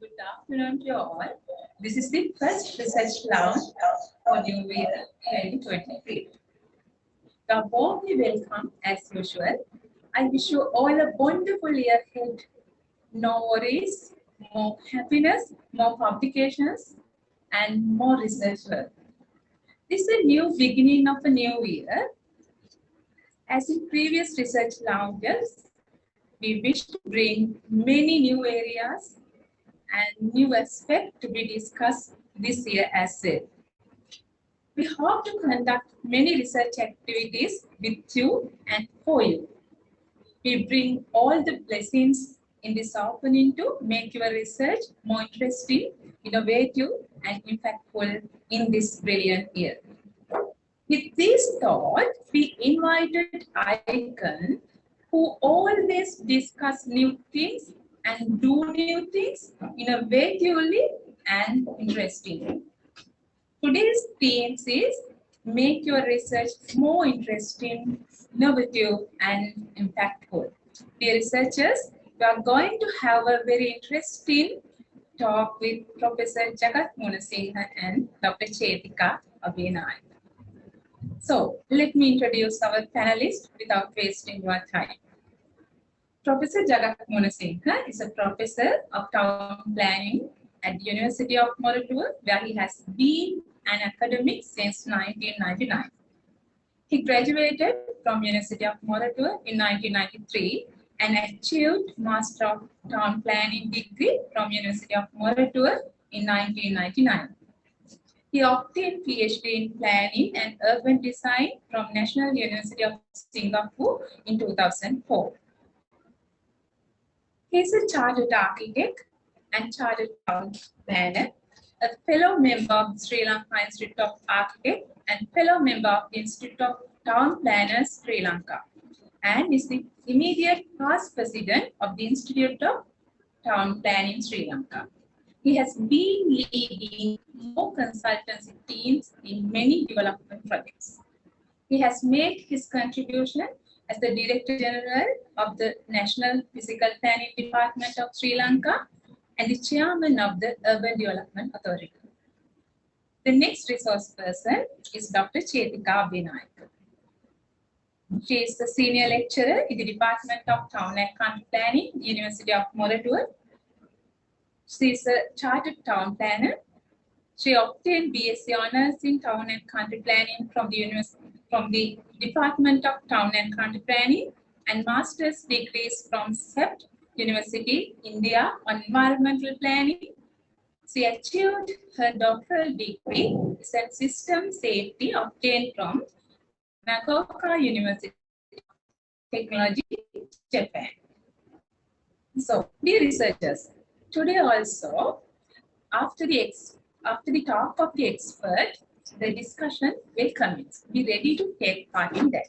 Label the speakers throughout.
Speaker 1: Good afternoon to all. This is the first research lounge for New Year 2023. So warmly welcome as usual. I wish you all a wonderful year ahead. No worries, more happiness, more publications, and more research work. This is a new beginning of a new year. As in previous research lounges, we wish to bring many new areas and new aspects to be discussed this year as well. We hope to conduct many research activities with you and for you. We bring all the blessings in this opening to make your research more interesting, innovative, and impactful in this brilliant year. With this thought, we invited Icon, who always discuss new things and do new things innovatively and interesting. Today's theme is make your research more interesting, innovative, and impactful. Dear researchers, we are going to have a very interesting talk with Professor Jagat Munasinghe and Dr. Chetika Abhinay. So, let me introduce our panelists without wasting your time. Professor Jagat Munasinghe is a professor of town planning at the University of Moratuwa, where he has been an academic since 1999. He graduated from University of Moratuwa in 1993 and achieved Master of Town Planning degree from University of Moratuwa in 1999. He obtained PhD in Planning and Urban Design from National University of Singapore in 2004. He is a chartered architect and chartered town planner, a fellow member of the Sri Lanka Institute of Architects and fellow member of the Institute of Town Planners Sri Lanka, and is the immediate past president of the Institute of Town Planning Sri Lanka. He has been leading more consultancy teams in many development projects. He has made his contribution as the Director General of the National Physical Planning Department of Sri Lanka and the Chairman of the Urban Development Authority. The next resource person is Dr. Chetika Abhinay. She is a senior lecturer in the Department of Town and Country Planning, University of Moratuwa. She is a chartered town planner. She obtained BSc Honours in Town and Country Planning from the Department of Town and Country Planning and Master's degrees from CEPT University, India on Environmental Planning. She achieved her doctoral degree in System Safety obtained from Nagaoka University of Technology, Japan. So, dear researchers, today also, after the talk of the expert, the discussion will commence. Be ready to take part in that.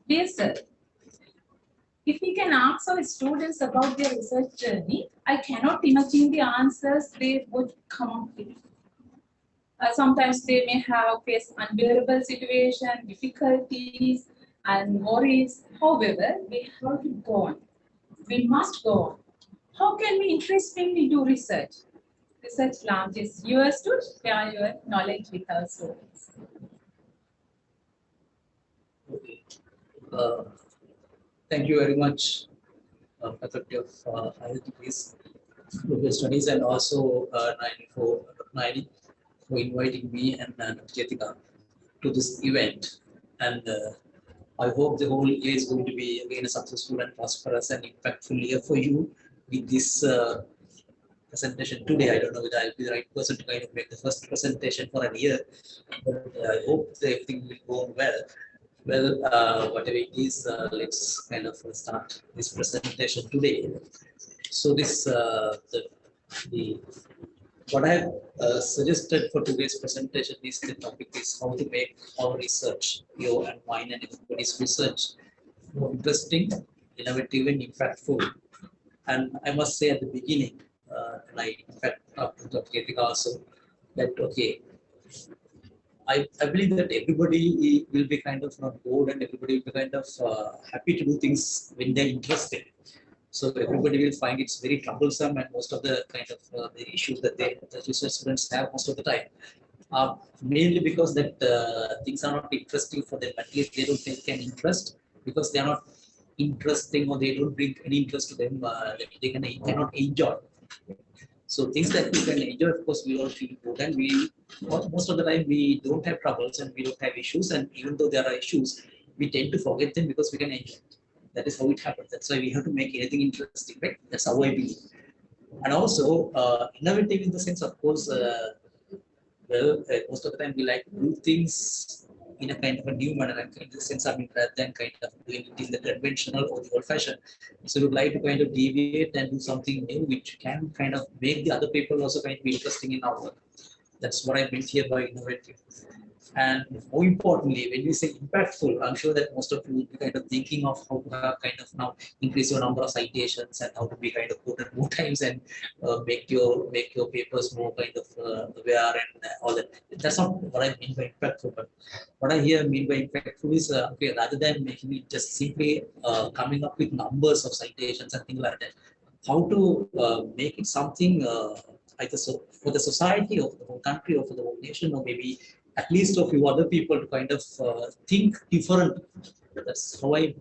Speaker 1: Dear sir, if we can ask our students about their research journey, I cannot imagine the answers they would come up with. Sometimes they may have faced unbearable situation, difficulties, and worries. However, we have to go on. We must go on. How can we interestingly do research? Research lounge is yours to share your knowledge with our students.
Speaker 2: Okay. Thank you very much, Faculty of Higher Degrees, Global Studies, and also Naini for inviting me and Chetika to this event. And I hope the whole year is going to be again a successful and prosperous and impactful year for you with this presentation today. I don't know whether I'll be the right person to kind of make the first presentation for a year, but I hope that everything will go well. Well, whatever it is, let's kind of start this presentation today. So this what I have suggested for today's presentation is the topic is how to make our research, your and mine and everybody's research, more interesting, innovative, and impactful. And I must say at the beginning, and I in fact talked to Dr. Chetika also, that okay, I believe that everybody will be kind of not bored and everybody will be kind of happy to do things when they're interested. So everybody will find it's very troublesome, and most of the kind of the issues that the research students have most of the time mainly because that things are not interesting for them. At least they don't take an interest because they are not interesting or they don't bring any interest to them. That cannot enjoy. So things that we can enjoy, of course, we all feel good, and we most of the time we don't have troubles and we don't have issues. And even though there are issues, we tend to forget them because we can enjoy. That is how it happens. That's why we have to make anything interesting, right? That's how I believe. And also innovative in the sense, of course. Most of the time we like to do things in a kind of a new manner, and in the sense, I mean, rather than kind of doing it in the conventional or the old-fashioned. So we would like to kind of deviate and do something new, which can kind of make the other people also kind of be interesting in our work. That's what I meant here by innovative. And more importantly, when we say impactful, I'm sure that most of you will be kind of thinking of how to have kind of now increase your number of citations and how to be kind of quoted more times and make your papers more kind of aware and all that. That's not what I mean by impactful. But what I here mean by impactful is okay, rather than making it just simply coming up with numbers of citations and things like that, how to make it something either so for the society or for the whole country or for the whole nation or maybe at least a few other people to kind of think different. That's how I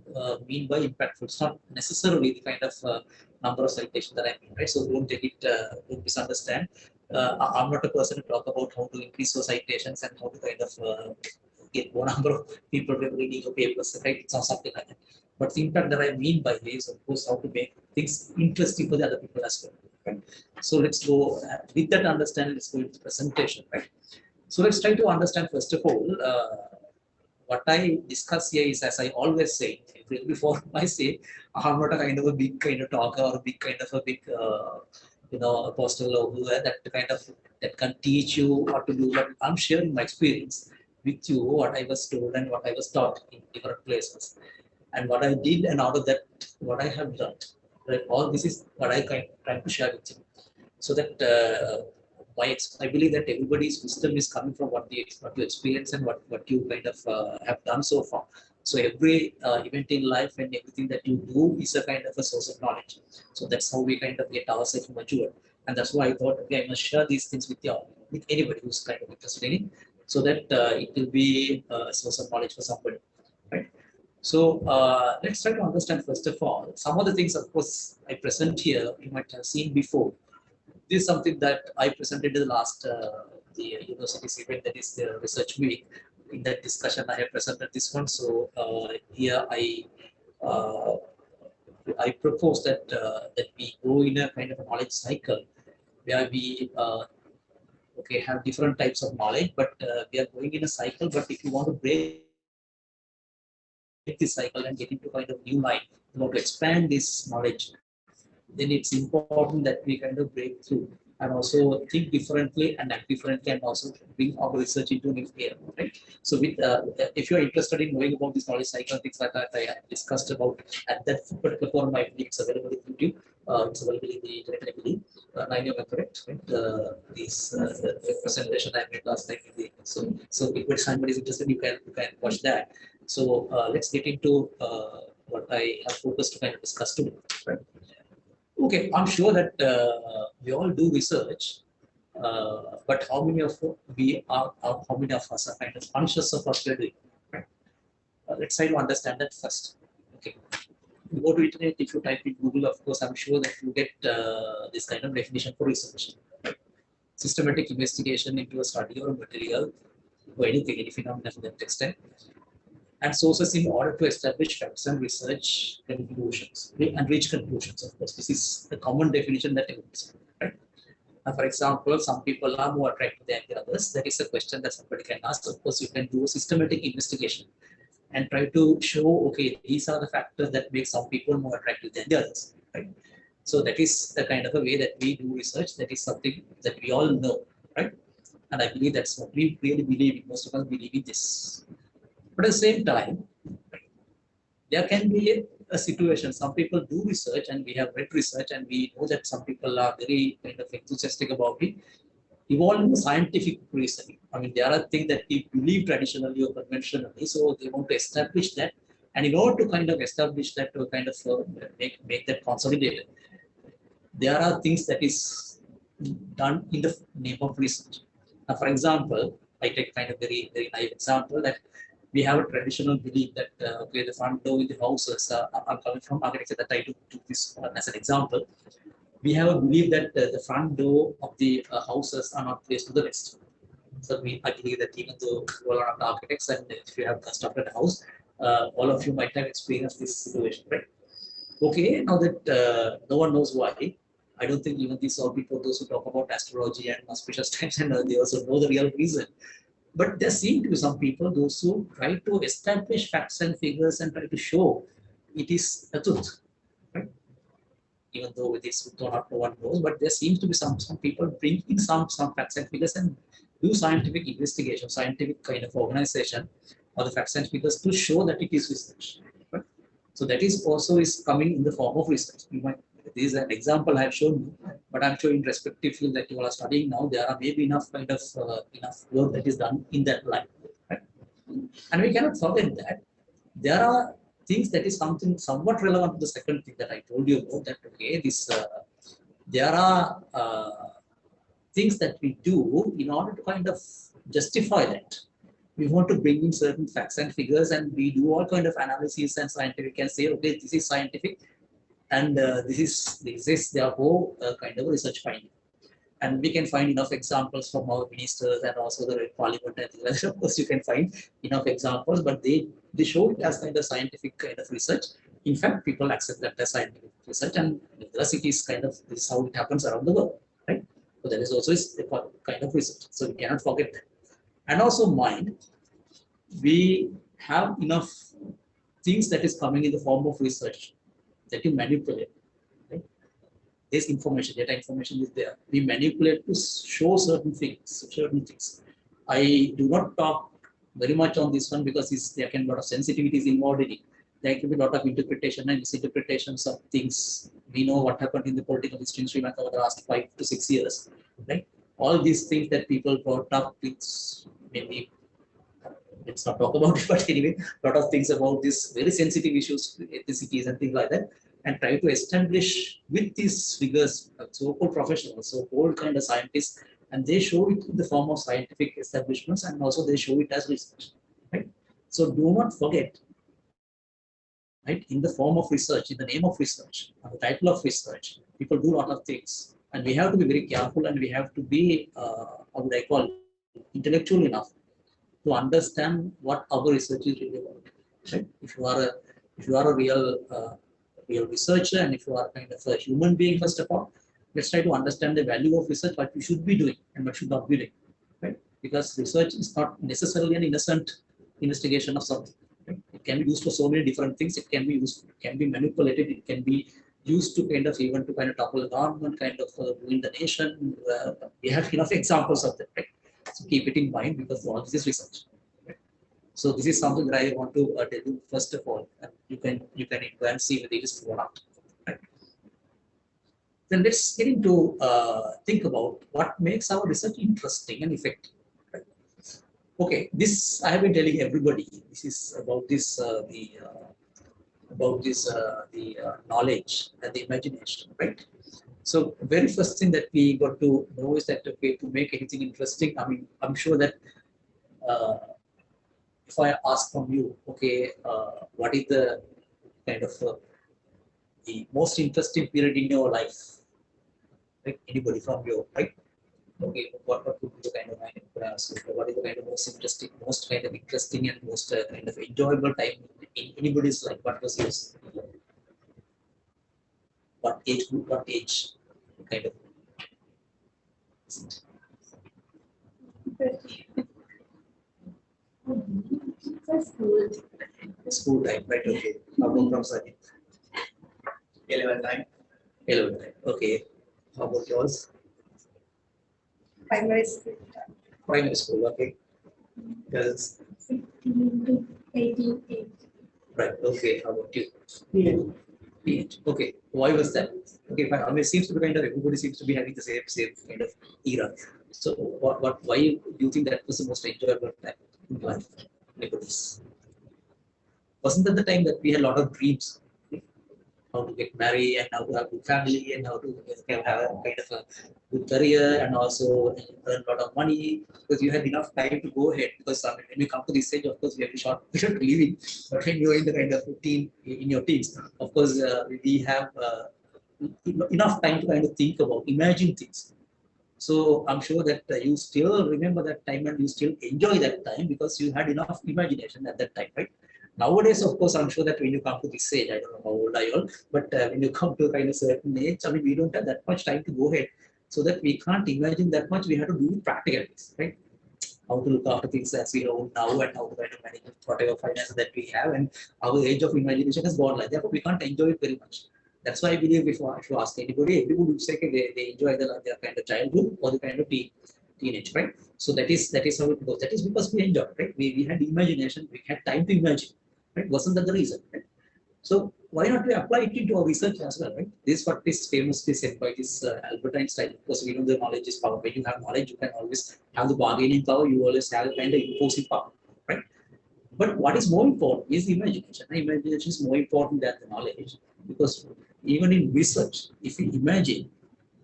Speaker 2: mean by impactful. It's not necessarily the kind of number of citations that I mean, right? So don't take it, don't misunderstand. I'm not a person to talk about how to increase your citations and how to kind of get more number of people reading your papers, right? It's not something like that. But the impact that I mean by this, of course, how to make things interesting for the other people as well. Right? So let's go with that understanding. Let's go into the presentation, right? So let's try to understand first of all, what I discuss here is, as I always say, before I say, I'm not a kind of a big kind of talker or a big kind of a big, apostle or whoever that kind of that can teach you what to do. But I'm sharing my experience with you, what I was told and what I was taught in different places, and what I did, and out of that, what I have learned. Right? All this is what I kind of try to share with you, so that. I believe that everybody's wisdom is coming from what you experience and what you kind of have done so far. So every event in life and everything that you do is a kind of a source of knowledge. So that's how we kind of get ourselves matured. And that's why I thought, okay, I must share these things with you, with anybody who's kind of interested in it, so that it will be a source of knowledge for somebody, right? So let's try to understand first of all some of the things. Of course, I present here. You might have seen before. This is something that I presented in the last the university's event, that is the research week. In that discussion, I have presented this one. So here uh, I propose that we go in a kind of a knowledge cycle where we okay have different types of knowledge, but we are going in a cycle. But if you want to break this cycle and get into kind of new line, you want to expand this knowledge, then it's important that we kind of break through and also think differently and act differently and also bring our research into new area, right? So with if you're interested in knowing about this knowledge cycle, things like that I discussed about at that particular forum, I believe it's available in YouTube. It's available in the internet, I believe. I know I'm correct, right? This presentation I made last time. So if somebody is interested, you can watch that. So let's get into what I have focused to kind of discuss today, right? Okay, I'm sure that we all do research, but how many of how many of us are kind of conscious of what we're doing? Right? Let's try to understand that first. Okay, you go to internet. If you type in Google, of course, I'm sure that you get this kind of definition for research: right? Systematic investigation into a study or a material or anything, any phenomenon that extent, and sources in order to establish facts and research conclusions and reach conclusions. Of course, this is the common definition that everyone's right. For example, some people are more attractive than the others. That is a question that somebody can ask. Of course, you can do a systematic investigation and try to show, okay, these are the factors that make some people more attractive than the others. Right. So that is the kind of a way that we do research. That is something that we all know, right? And I believe that's what we really believe in. Most of us believe in this. But at the same time, there can be a situation. Some people do research, and we have read research, and we know that some people are very kind of enthusiastic about it. Evolving scientific reasoning. I mean, there are things that we believe traditionally or conventionally, so they want to establish that And in order to kind of establish that, to kind of make that consolidated, there are things that is done in the name of research. Now, for example, I take kind of very naive example that we have a traditional belief that okay, the front door in the houses. I'm coming from architecture that I took this as an example. We have a belief that the front door of the houses are not placed to the west. So I believe that even though you all are not architects and if you have constructed a house, all of you might have experienced this situation, right? Okay, now that no one knows why, I don't think even these all people, those who talk about astrology and auspicious times, and they also know the real reason. But there seem to be some people, those who try to establish facts and figures and try to show it is a truth, right? Even though it is not no one knows, but there seems to be some people bring in some facts and figures and do scientific investigation, scientific kind of organization or the facts and figures to show that it is research. Right? So that is also is coming in the form of research. This is an example I have shown you, but I'm sure in respective field that you are studying now, there are maybe enough kind of enough work that is done in that line. Right? And we cannot forget that there are things that is something somewhat relevant to the second thing that I told you about, that okay, this there are things that we do in order to kind of justify that. We want to bring in certain facts and figures, and we do all kind of analysis and scientific and say, okay, this is scientific, and this is therefore kind of research finding. And we can find enough examples from our ministers and also the parliament and things like that. Of course, you can find enough examples, but they show it as kind of scientific kind of research. In fact, people accept that as scientific research, and thus it is kind of this is how it happens around the world, right? So that is also a kind of research. So we cannot forget that. And also mind, we have enough things that is coming in the form of research that you manipulate. This information, data information is there. We manipulate to show certain things. I do not talk very much on this one because there can be a lot of sensitivities involved in it. There can be a lot of interpretation and misinterpretations of things. We know what happened in the political history in Sri Lanka over the last 5 to 6 years. Right? All these things that people brought up, it's maybe let's not talk about it, but anyway, a lot of things about this very sensitive issues, ethnicities and things like that, and try to establish with these figures, so-called professionals, so-called kind of scientists, and they show it in the form of scientific establishments, and also they show it as research. Right? So do not forget, right? In the form of research, in the name of research, the title of research, people do a lot of things, and we have to be very careful, and we have to be, how would I call it, intellectual enough to understand what our research is really about. Right? If you are a real researcher, and if you are kind of a human being, first of all, let's try to understand the value of research, what we should be doing and what should not be doing. Right? Because research is not necessarily an innocent investigation of something. Right? It can be used for so many different things. It can be manipulated. It can be used to kind of even to kind of topple the government, kind of ruin the nation. We have enough examples of that. Right? So keep it in mind because all this is research. Right? So this is something that I want to tell you first of all, and you can go and see whether it is true or not. Right? Then let's get into think about what makes our research interesting and effective. Right? Okay, this I have been telling everybody. This is about this the knowledge and the imagination, right? So very first thing that we got to know is that okay, to make anything interesting, I mean, I'm sure that if I ask from you, okay, what is the kind of the most interesting period in your life? Right? Anybody from you, right? Okay, what would be the kind of what is the kind of most kind of interesting and most kind of enjoyable time in anybody's life? What was yours? What age group? What age kind of? School time, right? Okay. How about from Sajid?
Speaker 3: 11 time.
Speaker 2: 11 time. Okay. How about yours?
Speaker 4: Primary school.
Speaker 2: Primary school. Okay. Girls.
Speaker 4: 16 to 18.
Speaker 2: Right. Okay. How about you? PH. Okay. Why was that? Okay, fine. I mean, it seems to be kind of everybody seems to be having the same kind of era. So, why do you think that was the most enjoyable time in life? Anybody's? Wasn't that the time that we had a lot of dreams? How to get married and how to have a good family and how to have a kind of a good career and also earn a lot of money because you had enough time to go ahead. Because I mean, when you come to this stage, of course, we have a short period of living. But when you're in the kind of in your teens, of course, we have enough time to kind of think about, imagine things. So I'm sure that you still remember that time and you still enjoy that time because you had enough imagination at that time, right? Nowadays, of course, I'm sure that when you come to this age, I don't know how old are you all, but when you come to a kind of certain age, I mean, we don't have that much time to go ahead. So that we can't imagine that much, we have to do practicalities, right? How to look after things as we know now and how to kind of manage whatever finances that we have. And our age of imagination has gone like that, but we can't enjoy it very much. That's why I believe if you ask anybody, everybody would say they enjoy their kind of childhood or the kind of teenage, right? So that is how it goes. That is because we enjoyed, right? We had imagination, we had time to imagine, right? Wasn't that the reason, right? So why not we apply it into our research as well, right? This is what is famously said by this Albert Einstein, because we know the knowledge is power. When you have knowledge, you can always have the bargaining power, you always have a kind of imposing power, right? But what is more important is the imagination. The imagination is more important than the knowledge, because even in research, if we imagine,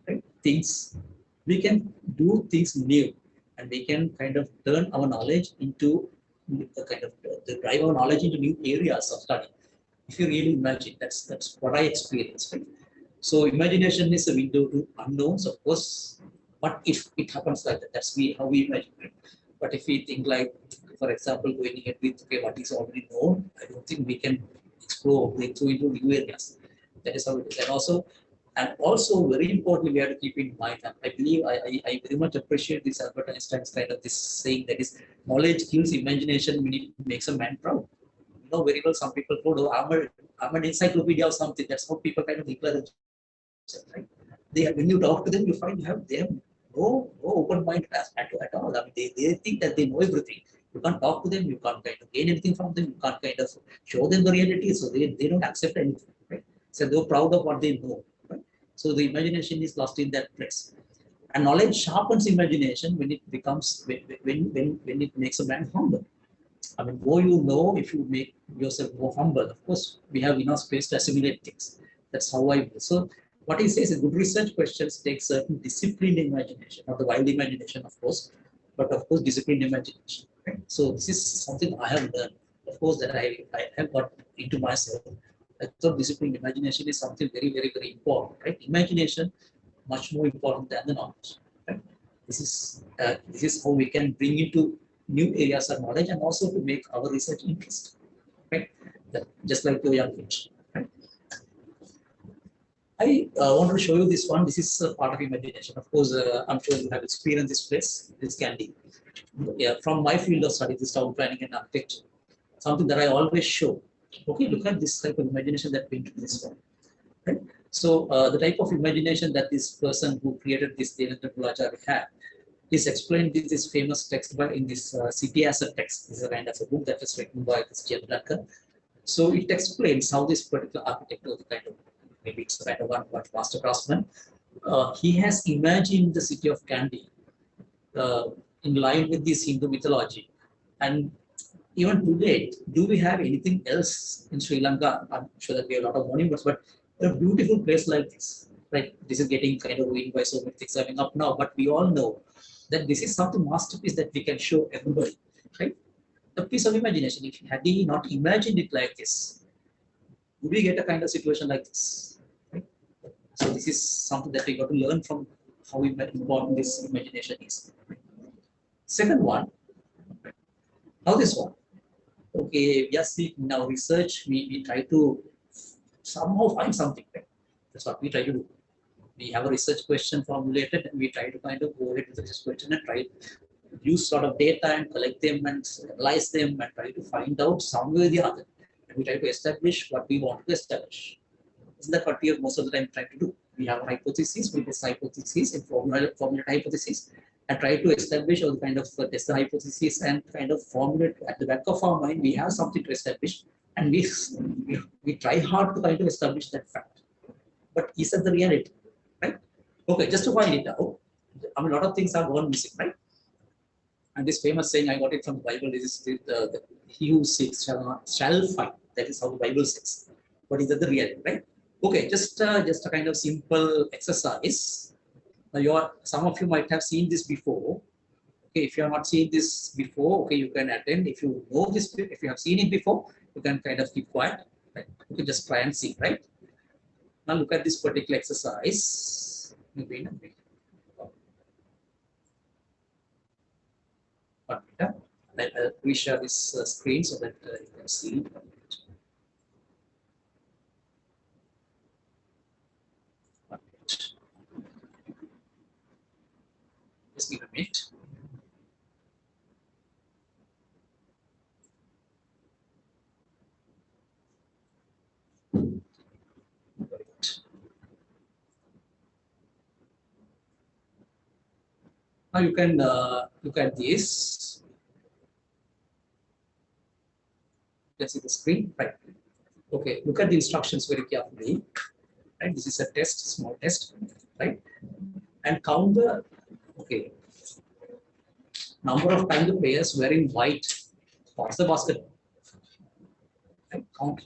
Speaker 2: right, things, we can do things new, and we can kind of turn our knowledge into a kind of drive our knowledge into new areas of study. If you really imagine, that's what I experienced, right? So imagination is a window to unknowns, of course. What if it happens like that? That's how we imagine it. But if we think like, for example, going ahead with what is already known, I don't think we can explore, break through into new areas. That is how it is. And also very importantly, we have to keep in mind. I believe I very much appreciate this Albert Einstein's kind of this saying that is knowledge kills imagination when it makes a man proud. You know very well, some people told, oh, I'm an encyclopedia or something. That's how people kind of declare themselves, right? When you talk to them, you find they have no open mind at all. I mean, they think that they know everything. You can't talk to them, you can't kind of gain anything from them, you can't kind of show them the reality, so they don't accept anything, right? So they're proud of what they know, right? So the imagination is lost in that place. And knowledge sharpens imagination when it becomes when it makes a man humble. I mean, more you know, if you make yourself more humble, of course, we have enough space to assimilate things. That's how I. So what he says is good research questions take certain disciplined imagination, not the wild imagination, of course, but of course disciplined imagination. Right? So this is something I have learned, of course, that I have got into myself. I thought disciplined imagination is something very, very, very important. Right? Imagination much more important than the knowledge. Right? This is how we can bring into new areas of knowledge and also to make our research interesting. Right? Just like your young kids. Right? I want to show you this one. This is part of imagination. Of course, I'm sure you have experienced this place. This can be. Yeah, from my field of study, this town planning and architecture, something that I always show. Okay, look at this type of imagination that went into this one. Right? So the type of imagination that this person who created this Devendra Gulacharya had is explained in this famous text in this City as a Text. This is a kind of a book that is written by this Jevdaka. So it explains how this particular architect, or the kind of, maybe it's the kind of one master craftsman, he has imagined the city of Kandy in line with this Hindu mythology. And even today, do we have anything else in Sri Lanka? I'm sure that we have a lot of monuments, but a beautiful place like this, right? This is getting kind of ruined by so many things coming up now, but we all know that this is something masterpiece that we can show everybody, right? A piece of imagination. If had he not imagined it like this, would we get a kind of situation like this? Right? So this is something that we got to learn from how important this imagination is. Second one, now this one. Okay, just in our research, we try to somehow find something. Right? That's what we try to do. We have a research question formulated and we try to kind of go ahead with the research question and try to use sort of data and collect them and analyze them and try to find out some way or the other. And we try to establish what we want to establish. Isn't that what we are most of the time trying to do? We have a hypothesis, we test hypothesis and formulate hypothesis and try to establish or kind of test the hypothesis and kind of formulate at the back of our mind, we have something to establish and we try hard to kind of establish that fact. But is that the reality? Right? Okay, just to find it out, I mean, a lot of things are gone missing, right? And this famous saying, I got it from the Bible, is he who seeks shall find. That is how the Bible says. But is that the reality, right? Okay, just a kind of simple exercise. Now, some of you might have seen this before. Okay, if you have not seen this before, okay, you can attend. If you know this, if you have seen it before, you can kind of keep quiet. Right? You can just try and see, right? Now look at this particular exercise. Maybe, I'll reshare this screen so that you can see. Just give a minute. Now you can look at this. You can see the screen, right? Okay, look at the instructions very carefully. Right, this is a test, small test, right? And count the number of times the players wearing white pass the basket. Right? Count.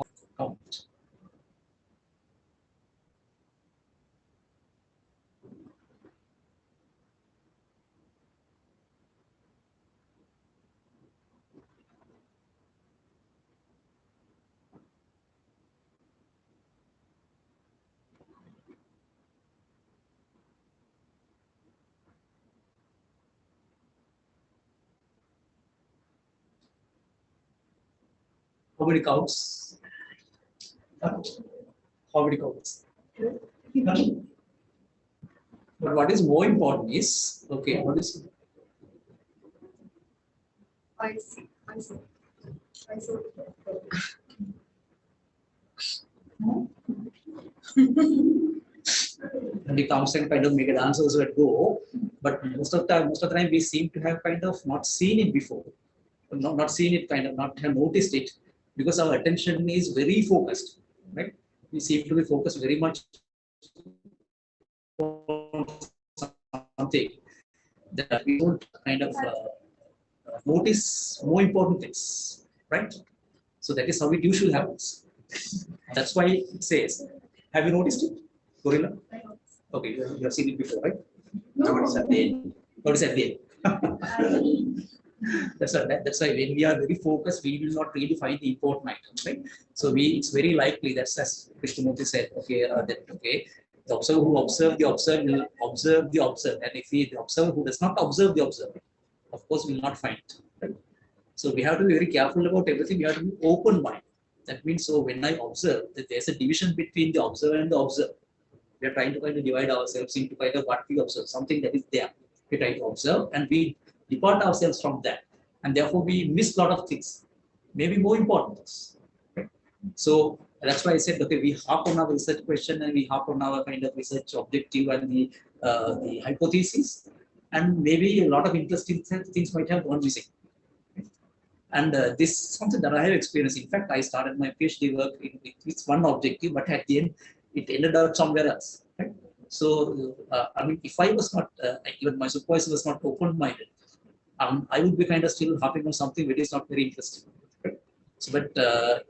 Speaker 2: How many counts? How many counts? But what is more important is, okay, what is
Speaker 4: I see.
Speaker 2: and the counts and kind of make an answers that go, but most of the time we seem to have kind of not seen it before, not seen it, kind of not have noticed it, because our attention is very focused, right? We seem to be focused very much on something that we don't kind of notice more important things, right? So that is how it usually happens. That's why it says, have you noticed it, Gorilla? Okay, you have seen it before, right?
Speaker 3: Notice at the end.
Speaker 2: Notice at the end. That's why when we are very focused, we will not really find the important items, right? So it's very likely that's as Krishnamurti said, okay, the observer who observes the observer will observe the observer, and if the observer who does not observe the observer, of course, will not find it, right? So we have to be very careful about everything. We have to be open mind. That means, so when I observe, that there's a division between the observer and the observer. We are trying to kind of divide ourselves into kind of what we observe, something that is there. We try to observe and we depart ourselves from that. And therefore, we miss a lot of things, maybe more important things. Right? So that's why I said, okay, we harp on our research question and we harp on our kind of research objective and the hypothesis. And maybe a lot of interesting things might have gone missing. And this is something that I have experienced. In fact, I started my PhD work with one objective, but at the end, it ended up somewhere else. Right? So, I mean, if I was not, even my supervisor was not open-minded, I would be kind of still harping on something which is not very interesting. Right? So, but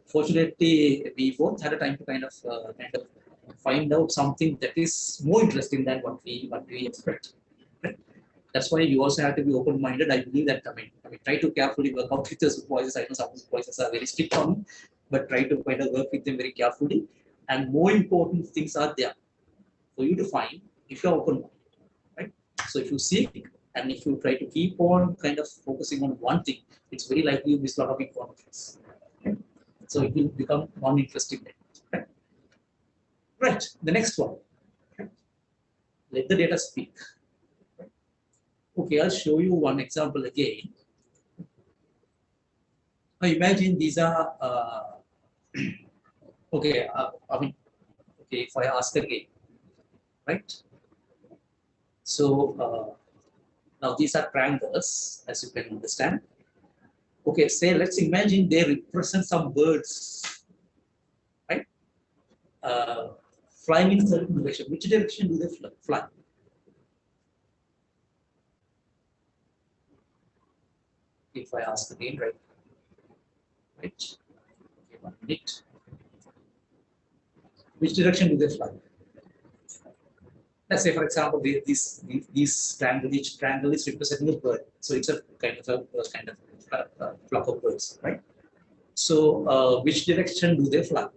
Speaker 2: fortunately, we both had a time to kind of find out something that is more interesting than what we expect. Right? That's why you also have to be open-minded. I believe that. I mean, try to carefully work out with the supervisors. I know some supervisors are very strict on it, but try to kind of work with them very carefully. And more important things are there for you to find if you're open-minded, right? So if you seek and if you try to keep on kind of focusing on one thing, it's very likely you miss a lot of important things. Right? So it will become non-interesting. Right? Right. The next one. Right? Let the data speak. Okay, I'll show you one example again. Now imagine these are, okay, I mean, okay, if I ask again, right? So now these are triangles, as you can understand. Okay, say let's imagine they represent some birds, right? Flying in a certain direction. Which direction do they fly? If I ask again, right? 1 minute. Which direction do they fly? Let's say, for example, these triangle, each triangle is representing a bird. So it's a kind of flock of birds, right? So which direction do they fly?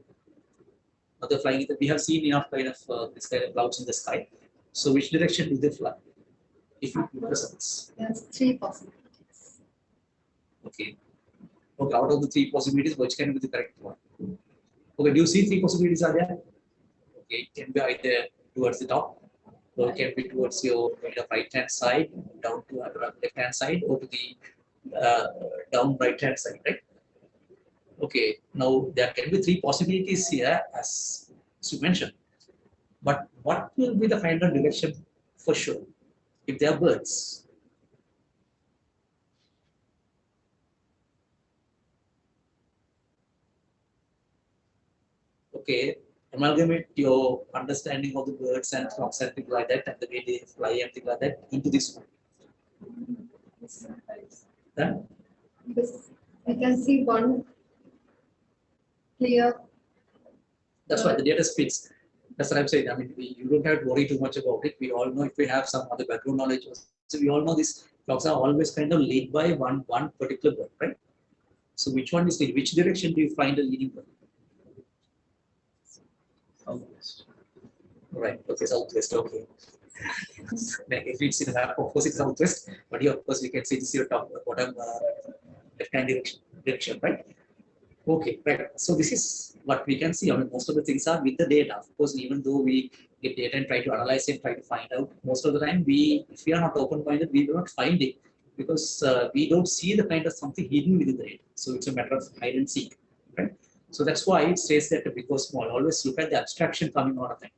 Speaker 2: They're flying. We have seen enough kind of this kind of clouds in the sky. So which direction do they fly? If you represent,
Speaker 4: There's 3 possibilities.
Speaker 2: okay. Okay, out of the 3 possibilities, which can be the correct one? Okay, do you see 3 possibilities are there? Okay, it can be either towards the top, or it can be towards your kind of right hand side, down to left hand side, or to the down right hand side, right? Okay, now there can be 3 possibilities here, as you mentioned. But what will be the final direction for sure if they are birds? Okay, amalgamate your understanding of the birds and flocks and things like that, and the way they fly and things like that into this one. Then
Speaker 4: This, I can see one clear.
Speaker 2: that's why the data speaks. That's what I'm saying. I mean, you don't have to worry too much about it. We all know, if we have some other background knowledge, so we all know these flocks are always kind of led by one particular bird, right? So which one is lead? Which direction do you find the leading bird?
Speaker 3: Southwest.
Speaker 2: Right. Okay, southwest. Okay. If it's in the opposite southwest, but here, of course, we can see this your top bottom left-hand direction, right? Okay, right. So this is what we can see. I mean, most of the things are with the data. Of course, even though we get data and try to analyze it, try to find out, most of the time if we are not open-minded, we do not find it, because we don't see the kind of something hidden within the data. So it's a matter of hide and seek, right? So that's why it says that big or small, always look at the abstraction coming out of it.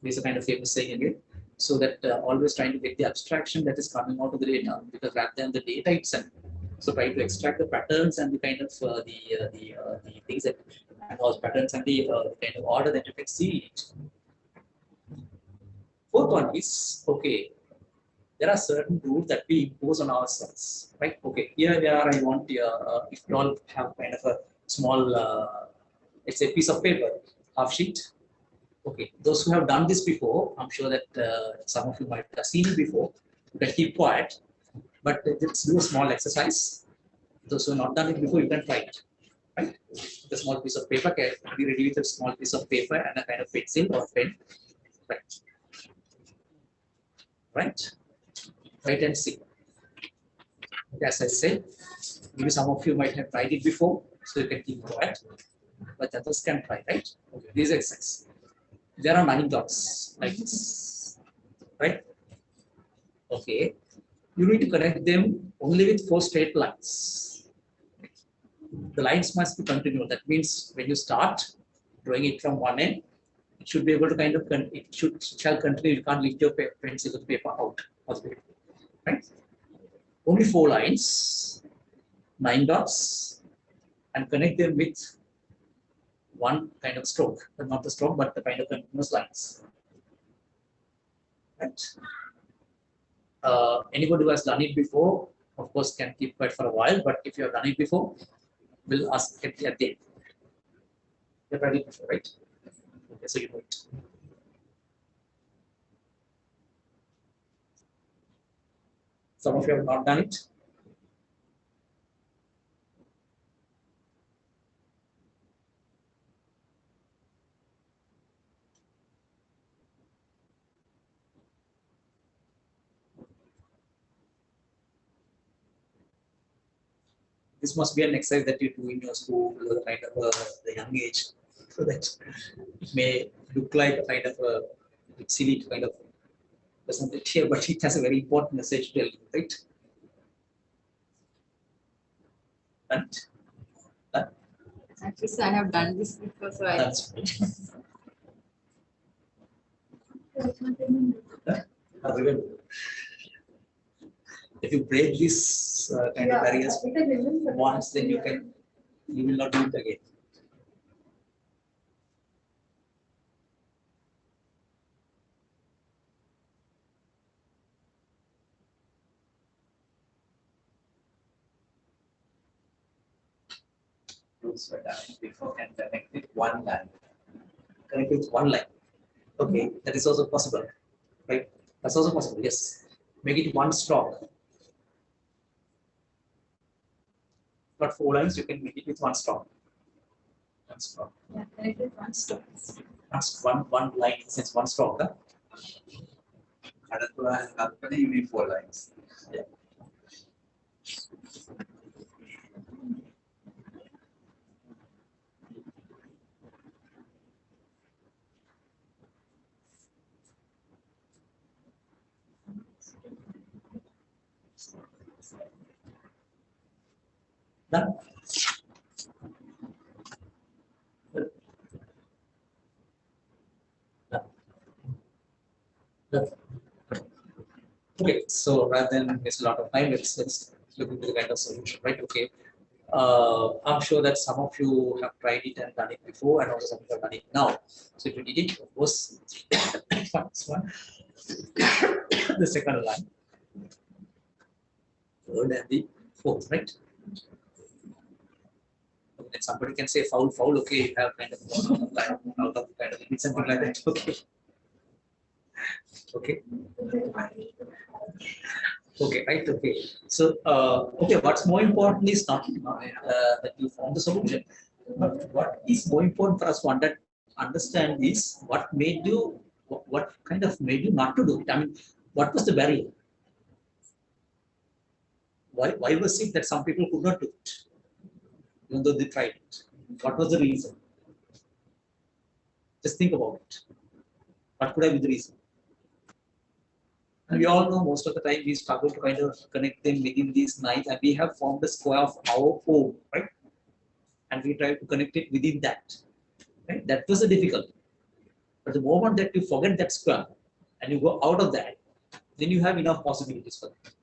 Speaker 2: This is a kind of famous saying again. So that always trying to get the abstraction that is coming out of the data, because rather than the data itself. So try to extract the patterns and the kind of the things that and those patterns and the kind of order that you can see it. Fourth one is, okay, there are certain rules that we impose on ourselves, right? Okay, here I want if you all have kind of a small, it's a piece of paper, half sheet. Okay, those who have done this before, I'm sure that some of you might have seen it before. You can keep quiet, but let's do a small exercise. Those who have not done it before, you can try it. Right? With a small piece of paper, can be ready with a small piece of paper and a kind of pencil or pen. Right. Right. Write and see. As I said, maybe some of you might have tried it before, so you can keep quiet. But others can try, right? Okay. This exercise. There are 9 dots like this, right? Okay, you need to connect them only with 4 straight lines. The lines must be continuous. That means when you start drawing it from one end, it should be able to kind of shall continue. You can't lift your pencil or paper out of the paper, right? Only 4 lines, 9 dots, and connect them with one kind of stroke, but not the stroke, but the kind of continuous lines. Right? Anybody who has done it before, of course, can keep quiet for a while. But if you have done it before, we'll ask at the end. You've done it before, right? Okay, so you know it. Some of you have not done it. This must be an exercise that you do in your school, kind of the young age, so that it may look like a kind of a silly to kind of present it here, but it has a very important message to tell you, right? And
Speaker 5: Actually, I have done this before, so I
Speaker 2: that's remember. If you break this kind of barriers once, then you will not do it again.
Speaker 3: rules were done before can connect with one line.
Speaker 2: Connect with one line. Okay, that is also possible, right? That's also possible. Yes, make it one stroke. Not 4 lines. You can make it with one stroke. One stroke.
Speaker 1: Yeah, connect with one stop.
Speaker 2: One line since one stroke. Huh?
Speaker 3: Adapura and Kalpana, you need 4 lines.
Speaker 2: Yeah. Done. Done. Done. Okay, so rather than waste a lot of time, let's look into the kind of solution, right? Okay. I'm sure that some of you have tried it and done it before, and also some of you have done it now. So if you did it, of course, first one, the second line, third, and the fourth, right? Then somebody can say foul, okay, you have kind of out of kind of something like that. Okay. Okay. Okay, right. Okay. So, okay, what's more important is not that you found the solution, but what is more important for us to understand is what made you, what kind of made you not to do it. I mean, what was the barrier? Why was it that some people could not do it, even though they tried it? What was the reason? Just think about it. What could have been the reason? And we all know most of the time we struggle to kind of connect them within these lines, and we have formed a square of our own, right? And we try to connect it within that. Right? That was the difficulty. But the moment that you forget that square and you go out of that, then you have enough possibilities for that.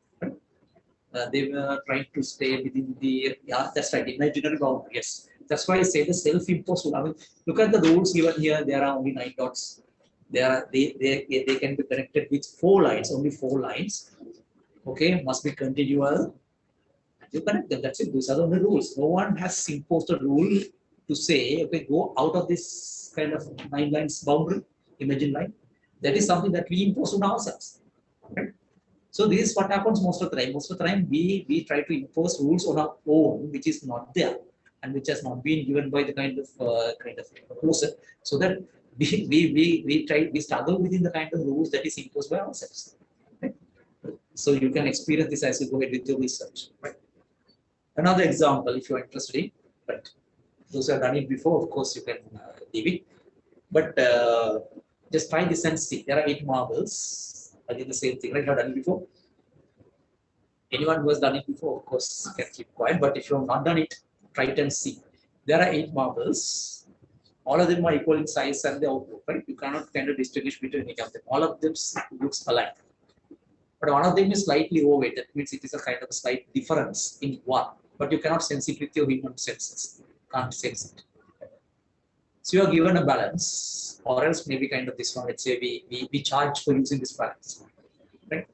Speaker 2: Right? They were trying to stay within the, yeah, that's right, imaginary boundary. Yes. That's why I say the self-imposed rule. I mean, look at the rules given here, there are only 9 dots. They can be connected with 4 lines, only 4 lines. Okay, must be continual. You connect them. That's it. These are the only rules. No one has imposed a rule to say, okay, go out of this kind of 9 lines boundary, imagine line. That is something that we impose on ourselves. Right? So this is what happens most of the time. Most of the time, we try to impose rules on our own, which is not there and which has not been given by the kind of person, so that we struggle within the kind of rules that is imposed by ourselves. Right? So you can experience this as you go ahead with your research. Right? Another example, if you are interested in, but those who have done it before, of course, you can leave it. But just try this and see. There are 8 marbles. I did the same thing. Right? You have done it before. Anyone who has done it before, of course, can keep quiet. But if you have not done it, try it and see. There are 8 marbles. All of them are equal in size and the outlook, right? You cannot kind of distinguish between each of them. All of them looks alike. But one of them is slightly overweight. That means it is a kind of a slight difference in one. But you cannot sense it with your human senses. Can't sense it. So you are given a balance, or else maybe kind of this one. Let's say we charge for using this balance, right?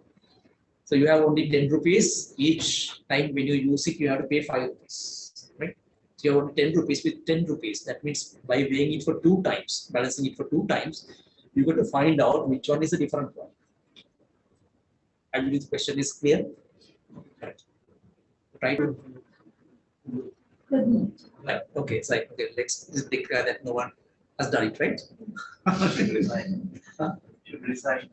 Speaker 2: So you have only 10 rupees. Each time when you use it, you have to pay 5 rupees, right? So you have only 10 rupees with 10 rupees. That means by weighing it for 2 times, balancing it for 2 times, you got to find out which one is a different one. I believe the question is clear. Correct. Try to. Right. Okay. So okay, let's just declare that no one has done it, right?
Speaker 3: You resign.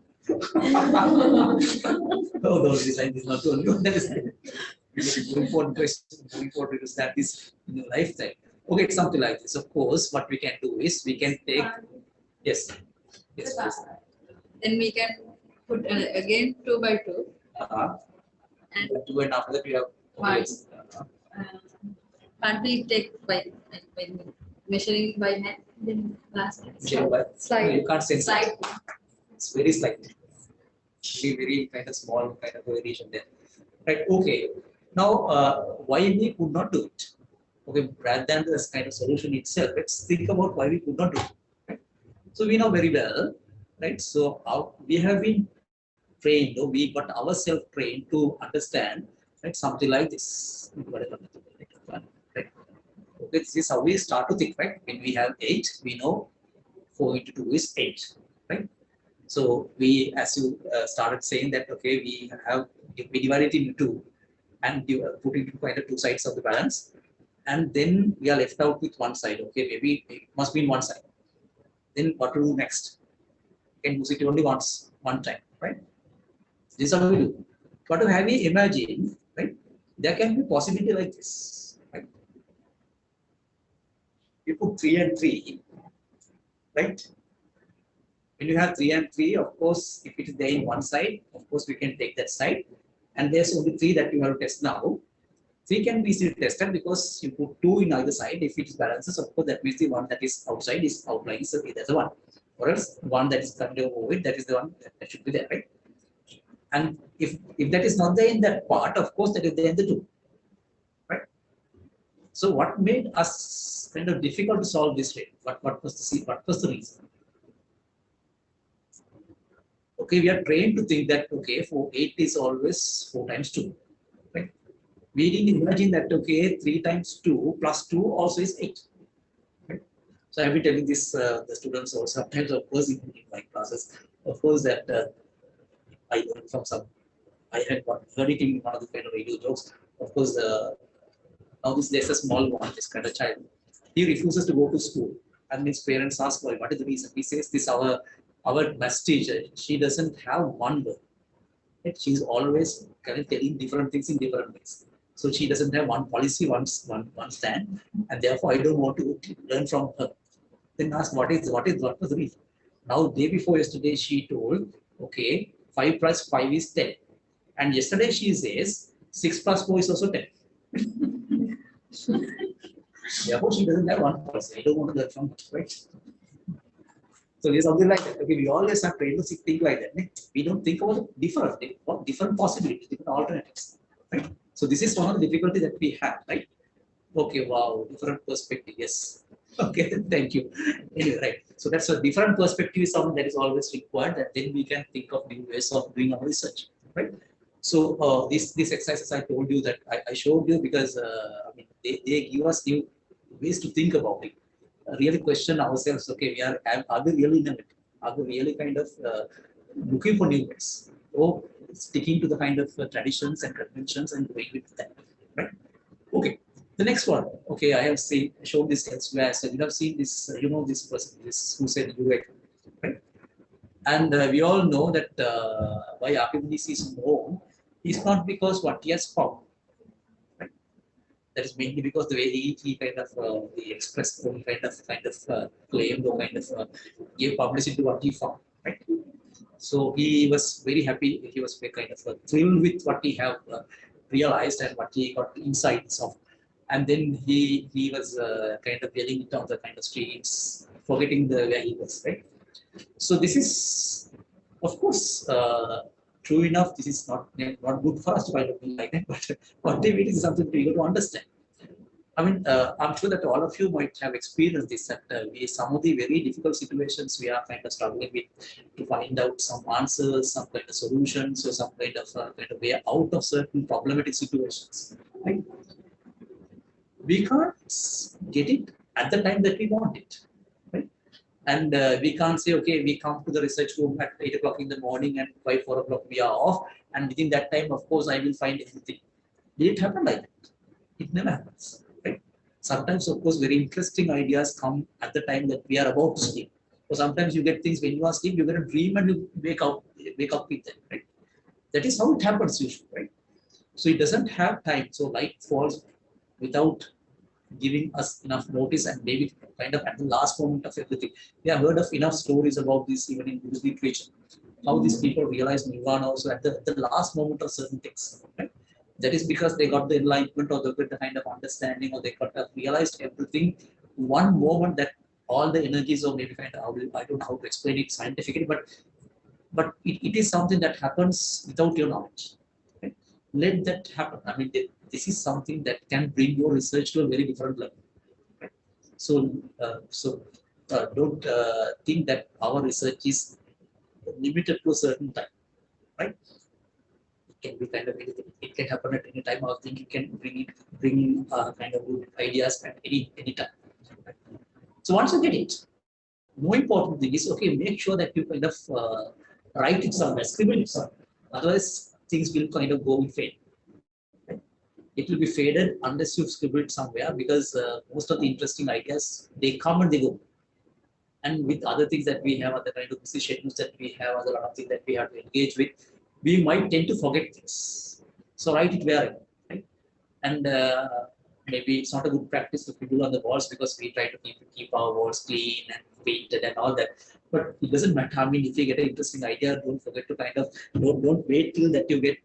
Speaker 2: Oh, those design is not the only one that is very important question. Very important because that is in your lifetime. Okay, something like this. Of course, what we can do is we can take. Yes. Yes. Please.
Speaker 5: Then we can put again 2 by 2.
Speaker 2: And 2 and after that we have.
Speaker 5: One.
Speaker 2: Yes.
Speaker 5: Can't we take by measuring by hand? Then last
Speaker 2: Measuring by-
Speaker 4: Slide.
Speaker 2: You can't sense
Speaker 5: slide.
Speaker 2: it. It's very slight. Very kind of small kind of variation there. Right. Okay. Now, why we could not do it? Okay. Rather than this kind of solution itself, let's think about why we could not do it. Right? So we know very well, right? So we have been trained, or we got ourselves trained to understand, right? Something like this. Right? Okay. okay, this is how we start to think, right? When we have 8, we know 4 into 2 is 8, right? So we, as you started saying that, okay, we divide it into 2 and put it into kind of 2 sides of the balance, and then we are left out with one side. Okay, maybe it must be in one side. Then what to do next? You can use it only once, one time, right? This is how we do. But have you imagined, right? There can be possibility like this, right? You put 3 and 3, right? When you have 3 and 3, of course, if it is there in one side, of course, we can take that side. And there's only 3 that you have to test now. 3 can be easily tested because you put 2 in either side. If it is balances, of course, that means the one that is outside is outlying, so that's the one. Or else one that is coming over it, that is the one that should be there, right? And if that is not there in that part, of course, that is there in the 2, right? So what made us kind of difficult to solve this way? What was the reason? Okay, we are trained to think that, okay, 8 is always 4 times 2, right? We didn't imagine that, okay, 3 times 2 plus 2 also is 8, right? So I have been telling this the students or sometimes, of course, in my classes, of course, that I learned from I had heard it in one of the kind of radio jokes. Of course, now there's a small one, this kind of child. He refuses to go to school, and his parents ask why. What is the reason? He says this our math teacher, she doesn't have one word. Right? She's always kind of telling different things in different ways. So she doesn't have one policy, one stand, and therefore I don't want to learn from her. Then ask what was the reason? Now day before yesterday she told, okay, 5 plus 5 is 10, and yesterday she says 6 plus 4 is also 10. Therefore she doesn't have one policy. I don't want to learn from her, right? So there's something like that. Okay, we always have trained to think like that. We don't think about different possibilities, different alternatives. Right? So this is one of the difficulties that we have, right? Okay, wow, different perspective. Yes. Okay, thank you. Anyway, right. So that's a different perspective is something that is always required, and then we can think of new ways of doing our research, right? So this exercises I told you that I showed you because I mean they give us new ways to think about it. Really question ourselves. Okay, are we really innovative? Are we really kind of looking for new ways, or sticking to the kind of traditions and conventions and going with that, right? Okay. The next one. Okay, I have shown this elsewhere. So you have seen this. You know this person. This who said Eureka, right? And we all know that why Archimedes is known is not because what he has found. Right? That is mainly because the way he kind of he expressed or kind of claimed or kind of gave publicity to what he found. Right? So he was very happy. He was kind of thrilled with what he have realized and what he got insights of. And then he was kind of yelling it on the kind of streets, forgetting where he was, right? So this is, of course, true enough. This is not good for us to find out like that, but quantity is something we got to understand. I mean, I'm sure that all of you might have experienced this. That some of the very difficult situations we are kind of struggling with to find out some answers, some kind of solutions, or some kind of way out of certain problematic situations. Right? We can't get it at the time that we want it, right? And we can't say, okay, we come to the research room at 8 o'clock in the morning and by 4 o'clock we are off, and within that time, of course, I will find everything. Did it happen like that? It never happens, right? Sometimes, of course, very interesting ideas come at the time that we are about to sleep. So sometimes you get things when you are asleep, you get a dream and you wake up with them, right? That is how it happens usually, right? So it doesn't have time. So light falls without giving us enough notice, and maybe kind of at the last moment of everything. We have heard of enough stories about this even in Buddhist literature. How these people realize nirvana also at the last moment of certain things. Right? That is because they got the enlightenment or they got the kind of understanding or they got realized everything. One moment that all the energies or maybe kind of, I don't know how to explain it scientifically, but it is something that happens without your knowledge. Right? Let that happen. I mean, this is something that can bring your research to a very different level. Right? So don't think that our research is limited to a certain time. Right? can be kind of anything. It can happen at any time. I think you can bring kind of good ideas at any time. So once you get it, more important thing is okay. Make sure that you kind of write it somewhere, scribble it somewhere. Otherwise, things will kind of go and fade. It will be faded unless you've scribbled somewhere because most of the interesting ideas they come and they go. And with other things that we have, other kind of busy schedules that we have, other lot of things that we have to engage with, we might tend to forget things. So write it wherever, right? And maybe it's not a good practice to do on the walls because we try to keep our walls clean and painted and all that. But it doesn't matter. I mean, if you get an interesting idea, don't forget to kind of don't wait till that you get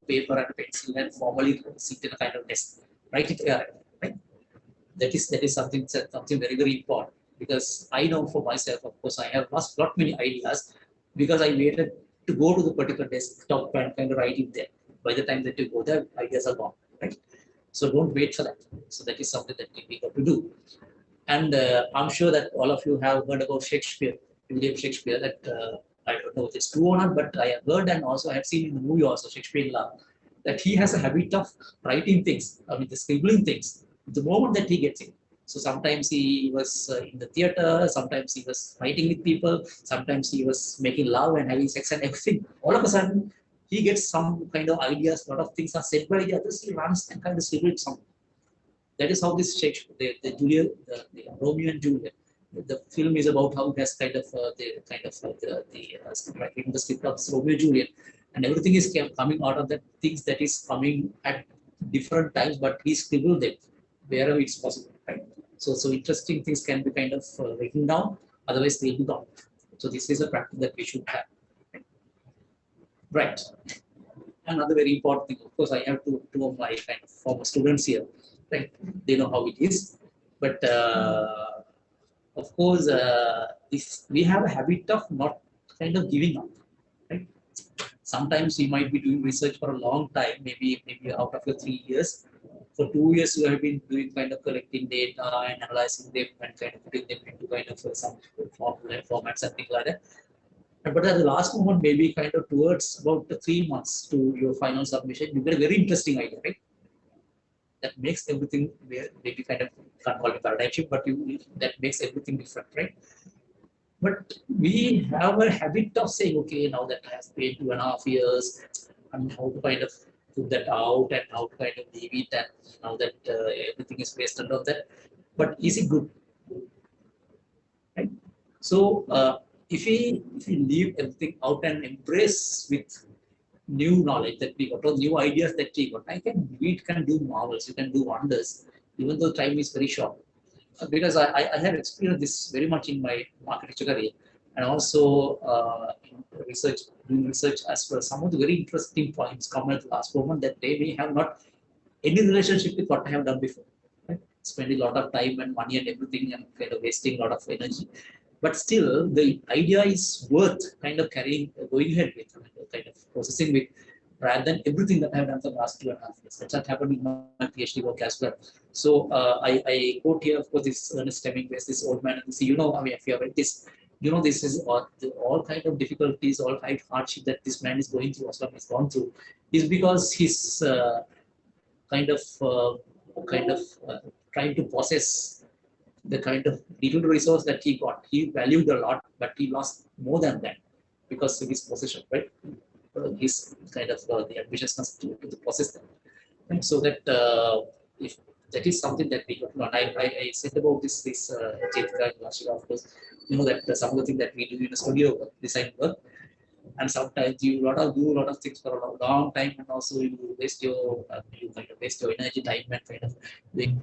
Speaker 2: paper and pencil and formally sit in a kind of desk. Write it wherever, right? That is something very important. Because I know for myself, of course, I have lost lot many ideas because I waited to go to the particular desktop and kind of write it there. By the time that you go there, ideas are gone, right? So don't wait for that. So that is something that we got to do. And I'm sure that all of you have heard about Shakespeare, William Shakespeare. That I don't know if it's true or not, but I have heard and also I have seen in the movie also Shakespeare in Love that he has a habit of writing things. I mean, the scribbling things. The moment that he gets it. So sometimes he was in the theater, sometimes he was fighting with people, sometimes he was making love and having sex and everything. All of a sudden, he gets some kind of ideas, a lot of things are said by the others, he runs and kind of scribbles something. That is how this Shakespeare, the Romeo and Juliet, the film is about how he has kind of the writing the script of Romeo and Juliet, and everything is coming out of that things that is coming at different times, but he scribbled them wherever it's possible, right? So interesting things can be kind of written down, otherwise they'll be gone. So this is a practice that we should have. Right. Another very important thing, of course, I have two of my kind of former students here, right? They know how it is, but of course, we have a habit of not kind of giving up, right? Sometimes you might be doing research for a long time, maybe out of your 3 years. For 2 years, you have been doing kind of collecting data and analyzing them and kind of putting them into kind of some formats and things like that. But at the last moment, maybe kind of towards about 3 months to your final submission, you get a very interesting idea, right? That makes everything maybe kind of can't call it paradigm shift, but that makes everything different, right? But we have a habit of saying, okay, now that I have paid 2.5 years, and how to kind of put that out and how to kind of leave it, and now that everything is based on that. But is it good? Right? So if we leave everything out and embrace with new knowledge that we got, or new ideas that we got, we can do marvels, you can do wonders, even though time is very short. Because I have experienced this very much in my marketing career, and also in doing research as well. Some of the very interesting points come at the last moment that they may have not any relationship with what I have done before. Right? Spending a lot of time and money and everything and kind of wasting a lot of energy. But still, the idea is worth kind of going ahead with, kind of processing with, rather than everything that I have done for the last 2.5 years. That's what happened in my PhD work as well. So I quote here, of course, this Ernest Hemingway, this old man, and see, I mean, if you have read this, this is all kind of difficulties, all kind of hardship that this man is going through, or has gone through, is because he's kind of trying to possess the kind of little resource that he got. He valued a lot, but he lost more than that because of his possession, right? His kind of the ambitiousness to possess them. And so that if that is something that we got to learn. I said about this Chetika and Rashida, of course, that some of the things that we do in a studio work, design work, and sometimes you do a lot of things for a long time, and also you waste your energy, time, and kind of doing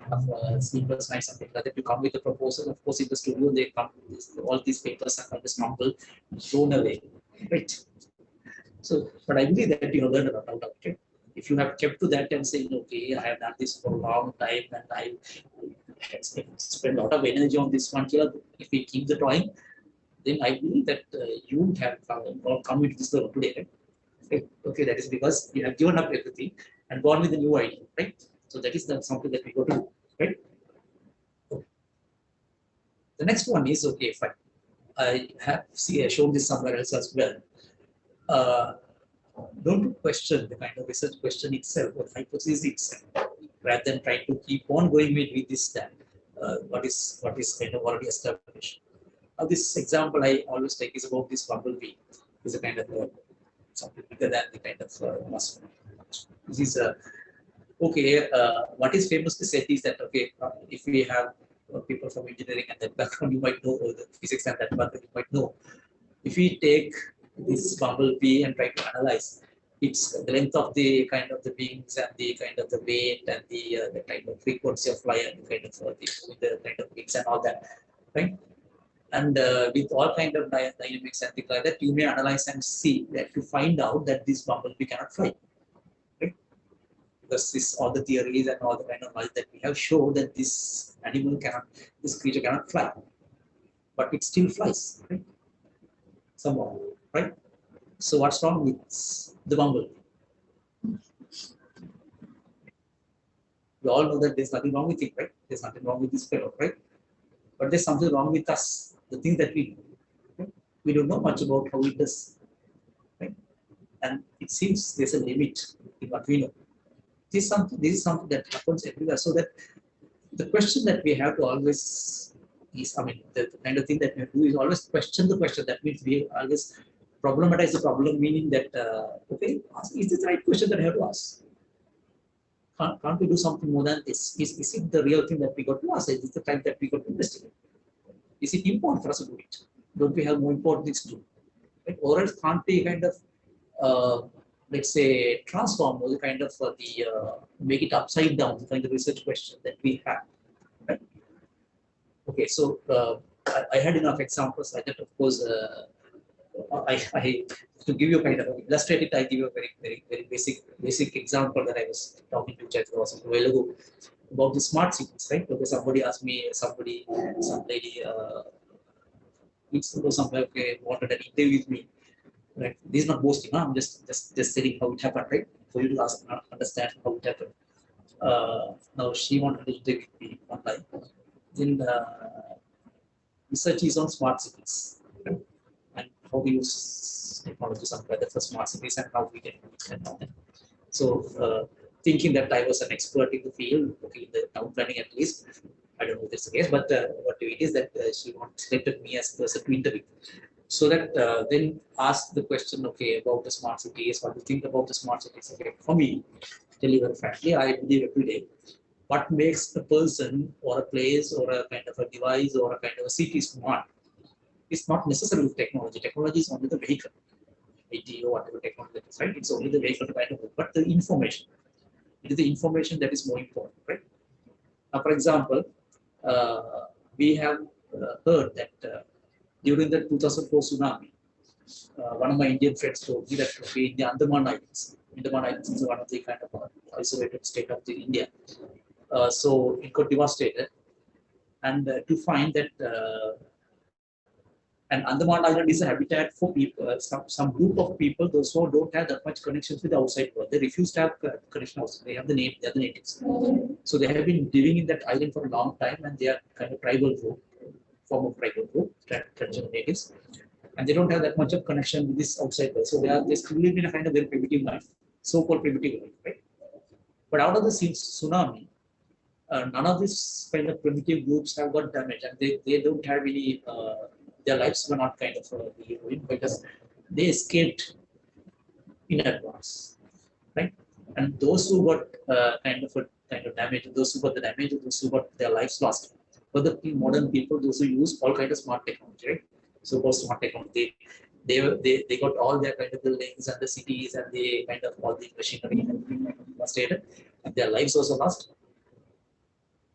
Speaker 2: sleepless nights, something like that. You come with a proposal, of course, in the studio they come with all these papers are kind of crumpled, thrown away, right? So, but I believe that learn a lot out of it. If you have kept to that and saying, okay, I have done this for a long time and I spent a lot of energy on this one here. If we keep the drawing, then I believe that you would have come into this level today, right? Okay, that is because you have given up everything and gone with a new idea, right? So that is something that we go to do, right? Okay. The next one is, okay, fine. I have shown this somewhere else as well. don't question the kind of research question itself or hypothesis itself, rather than trying to keep on going with this that what is kind of already established. This example I always take is about this bumblebee. Is a kind of something bigger than the kind of muscle. This is okay. What is famously said is that okay, if we have people from engineering and that background, you might know, or the physics and that background, you might know. If we take this bumblebee and try to analyze its the length of the kind of the wings and the kind of the weight and the kind of frequency of flight and the kind of the kind of wings and all that, right? And with all kind of dynamics and things like that, you may analyze and see that to find out that this bumblebee cannot fly, right? Because this all the theories and all the kind of knowledge that we have show that this animal cannot, this creature cannot fly, but it still flies, right? Somehow, right? So what's wrong with the bumblebee? We all know that there's nothing wrong with it, right? There's nothing wrong with this fellow, right? But there's something wrong with us. The thing that we do, right? We don't know much about how it does, right? And it seems there's a limit in what we know. This is something that happens everywhere. So that the question that we have to always is, I mean, the kind of thing that we do is always question the question. That means we always problematize the problem, meaning that okay, is this the right question that I have to ask? Can't we do something more than this? Is it the real thing that we got to ask? Is it the time that we got to investigate? Is it important for us to do it? Don't we have more important things to do? Right? Or else can't we kind of let's say transform or the kind of make it upside down, the kind of research question that we have. Right? Okay, so I had enough examples like that. Of course, I to give you kind of illustrate it, I give you a very basic example that I was talking to Chaitra was a while ago about the smart cities, right? Okay, somebody asked me, some lady, somewhere okay, wanted an interview with me. Right? This is not boasting. No? I'm just saying how it happened, right? For you to ask, understand how it happened. Now she wanted to interview me online. Then research is on smart cities, right? And how we use technology somewhere for smart cities and how we can and all that. So thinking that I was an expert in the field, okay, in the town planning at least, I don't know if that's the case, but what it is that she selected me as a person to interview. So that then ask the question, okay, about the smart cities, what do you think about the smart cities? Okay, for me, tell you very frankly, I believe every day, what makes a person or a place or a kind of a device or a kind of a city smart is not necessarily technology. Technology is only the vehicle. IT or whatever technology that is, right? It's only the vehicle to kind of, but the information. It is the information that is more important, right? Now, for example, we have heard that during the 2004 tsunami, one of my Indian friends told me that okay, in the Andaman Islands is one of the kind of isolated state of the India. So it got devastated, and to find that and Andaman Island is a habitat for people, some group of people, those who don't have that much connections with the outside world. They refuse to have connection outside. They have the name, they are the natives. So they have been living in that island for a long time, and they are kind of tribal group, form of tribal group, traditional natives, and they don't have that much of connection with this outside world. So they still live in a kind of very primitive life, so-called primitive life, right? But out of the tsunami, none of these kind of primitive groups have got damaged, and they don't have any. Their lives were not kind of ruined because they escaped in advance, right? And those who got kind of damage, those who got the damage, those who got their lives lost, were the modern people, those who use all kind of smart technology, right? So called smart technology. They got all their kind of buildings and the cities and the kind of all the machinery and everything devastated, and their lives also lost.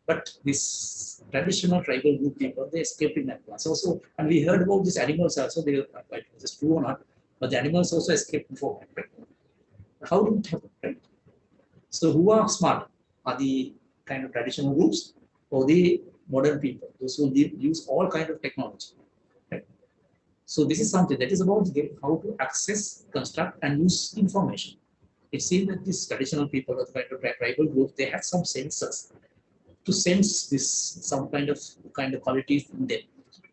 Speaker 2: But this traditional tribal group people, they escaped in advance. Also, and we heard about these animals also, they whether it's true or not, but the animals also escaped before. Right? How did it happen? Right? So who are smart? Are the kind of traditional groups or the modern people, those who use all kind of technology? Right? So this is something that is about how to access, construct, and use information. It seems that these traditional people or the kind of tribal group, they have some sensors to sense this, some kind of qualities in them,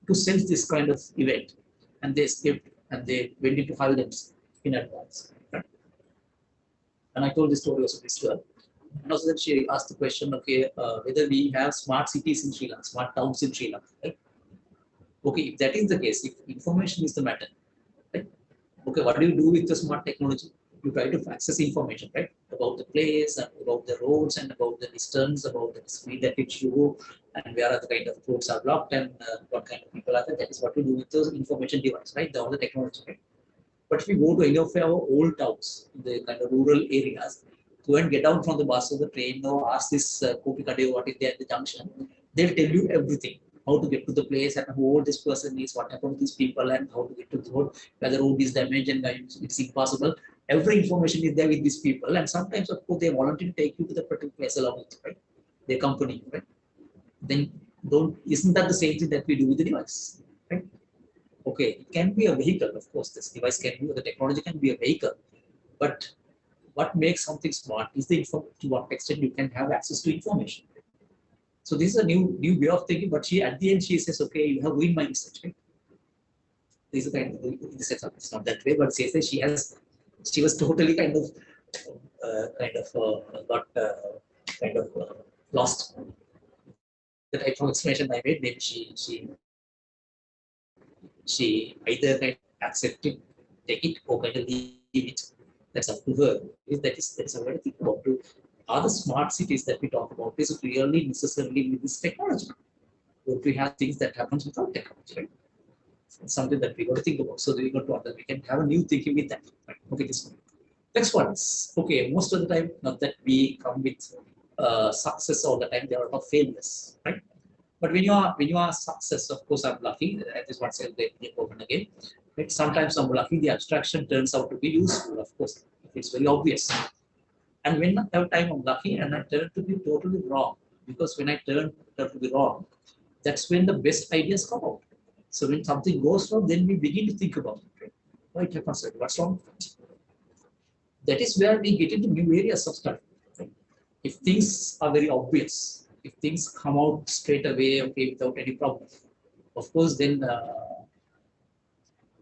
Speaker 2: to sense this kind of event, and they escaped and they went into hiding in advance. Right? And I told this story also this to her. And also then she asked the question, okay, whether we have smart cities in Sri Lanka, smart towns in Sri Lanka, right? Okay, if that is the case, if information is the matter, right? Okay, what do you do with the smart technology? You try to access information, right? About the place and about the roads and about the distance, about the speed at which you go, and where are the kind of roads are blocked and what kind of people are there. That is what you do with those information device, right? All the technology, right? But if you go to any of our old towns, the kind of rural areas, go and get down from the bus or the train or ask this Kopi Kade what is there at the junction, they'll tell you everything. How to get to the place and who old this person is, what happened to these people, and how to get to the road, whether the road is damaged and it's impossible. Every information is there with these people, and sometimes, of course, they volunteer to take you to the particular place along with you, right? They accompany you, right? Then isn't that the same thing that we do with the device, right? Okay, it can be a vehicle, of course, this device can be, the technology can be a vehicle, but what makes something smart is to what extent you can have access to information. So this is a new way of thinking, but at the end she says, okay, you have ruined my research, right? This is kind of, it's not that way, but she says she was totally kind of got lost. The type of explanation I made, maybe she either kind of accepted, take it, or kind of leave it. That's up to her. That's a very thing about to other smart cities that we talk about. Is really necessarily with this technology? Or we have things that happens without technology, right? It's something that we got to think about. So we got to understand. We can have a new thinking with that. Right? Okay, this one. Next one is okay. Most of the time, not that we come with success all the time. There are a lot of failures, right? But when you are success, of course, I'm lucky. That is what they open again. Right? Sometimes I'm lucky. The abstraction turns out to be useful. Of course, it's very obvious. And when every time I'm lucky and I turn to be totally wrong, because when I turn to be wrong, that's when the best ideas come out. So when something goes wrong, then we begin to think about it. Right? Why it happens? What's wrong? That is where we get into new areas of study. Right? If things are very obvious, if things come out straight away, okay, without any problem, of course, then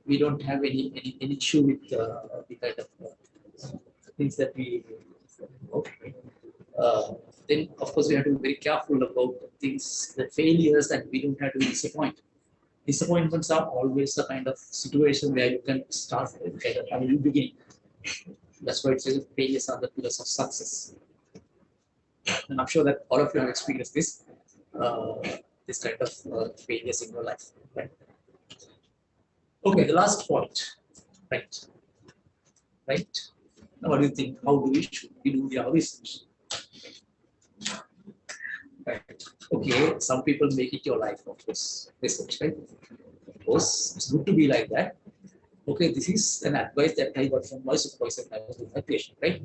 Speaker 2: we don't have any issue with the kind of things that we. Okay. Then, of course, we have to be very careful about things, the failures that we don't have to disappoint. Disappointments are always a kind of situation where you can start kind of have a new beginning. That's why it says failures are the pillars of success. And I'm sure that all of you have experienced this kind of failures in your life. Right? Okay, the last point. Right. Right. Now, what do you think? How do we do our research? Right. Okay, some people make it your life, of course, research, right? Of course, it's good to be like that. Okay, this is an advice that I got from my supervisor when I was with my patient, right?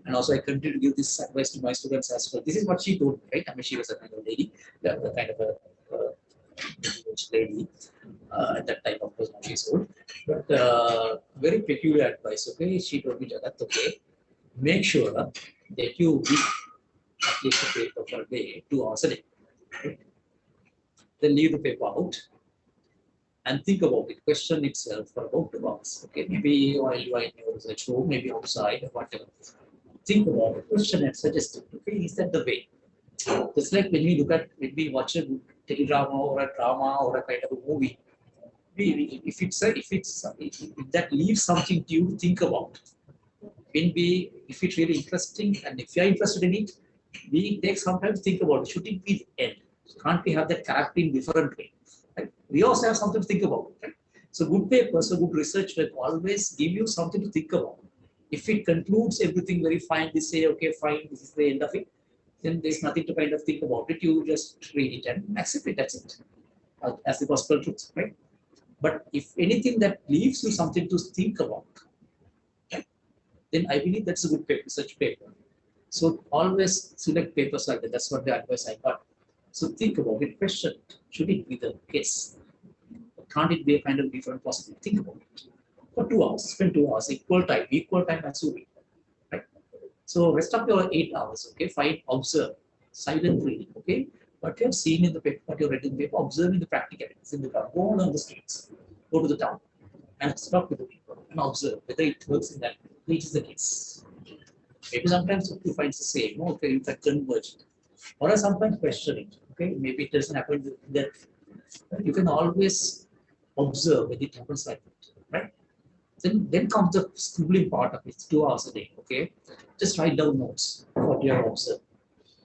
Speaker 2: And also I continue to give this advice to my students as well. This is what she told me, right? I mean, she was a kind of lady, the kind of a lady at that time, of course, now she's old. But very peculiar advice, okay? She told me that, okay, make sure that you read at least a paper per day, 2 hours a day. Right? Then leave the paper out and think about it, question itself for about 2 hours. Okay, maybe while you are in your research room, maybe outside, or whatever. Think about it, question and suggest it. Okay, is that the way? Just like when we watch a teledrama or a drama or a kind of a movie, if that leaves something to you to think about, if it's really interesting and if you are interested in it, we take some time to think about it. Should it be the end? Can't we have that character in different way? Right? We also have something to think about. Right? So good papers, so good research will always give you something to think about. If it concludes everything very fine, they say, okay, fine, this is the end of it, then there's nothing to kind of think about it. You just read it and accept it. That's it. As the gospel truth, right? But if anything that leaves you something to think about, right, then I believe that's a good paper, research paper. So always select papers like that. That's what the advice I got. So think about it, question it. Should it be the case? Can't it be a kind of different possibility? Think about it. For 2 hours, spend 2 hours, equal time as you read. Right? So rest of your 8 hours, okay, find, observe, silent reading, okay? What you have seen in the paper, what you read in the paper, observe in the practical evidence in the town. Go on the streets, go to the town, and talk with the people and observe whether it works in that, which is the case. Maybe sometimes you find the same, okay, in fact, convergent. Or sometimes questioning, okay, maybe it doesn't happen that you can always observe when it happens like that, right? Then comes the scribbling part of it, 2 hours a day, okay? Just write down notes of what you have observed,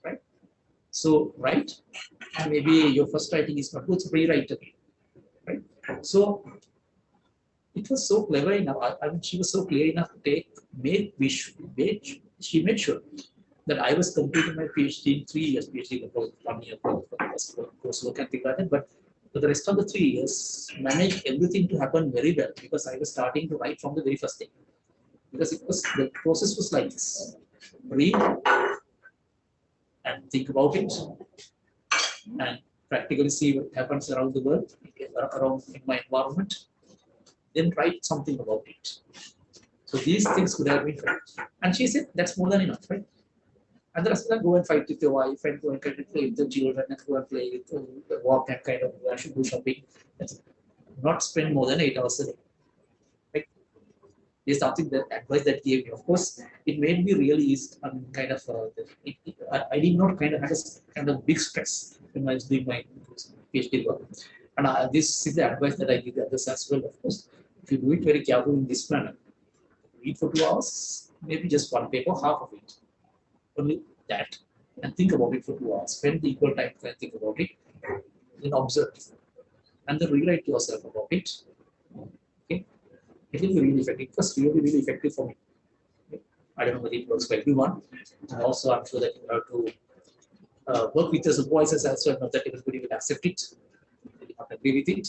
Speaker 2: right? So write, and maybe your first writing is not good, so rewrite again, right? So it was so clever enough. I mean, she was so clear enough to she made sure that I was completing my PhD in 3 years, PhD about 1 year coursework and things like that. But for the rest of the 3 years, managed everything to happen very well because I was starting to write from the very first day. Because the process was like this: read and think about it, and practically see what happens around the world, around in my environment, then write something about it. So these things could have been felt. And she said, that's more than enough, right? And the rest of them go and fight with your wife and go and kind of play with the children and go and play with walk and kind of do shopping. That's not spend more than 8 hours a day. Right? Is something that advice that gave me. Of course, it made me really easy. Kind of I did not kind of have a kind of big stress when I was doing my PhD work. And this is the advice that I give others as well. Of course, if you do it very carefully in this manner, read for 2 hours, maybe just one paper, half of it. Only that, and think about it for 2 hours. Spend the equal time to think about it, then observe, and then rewrite yourself about it. Okay, it will be really effective. It was really effective for me. Okay? I don't know whether it works for everyone, and also I'm sure that you have to work with your supervisors as well. Not that everybody will accept it, they will not agree with it,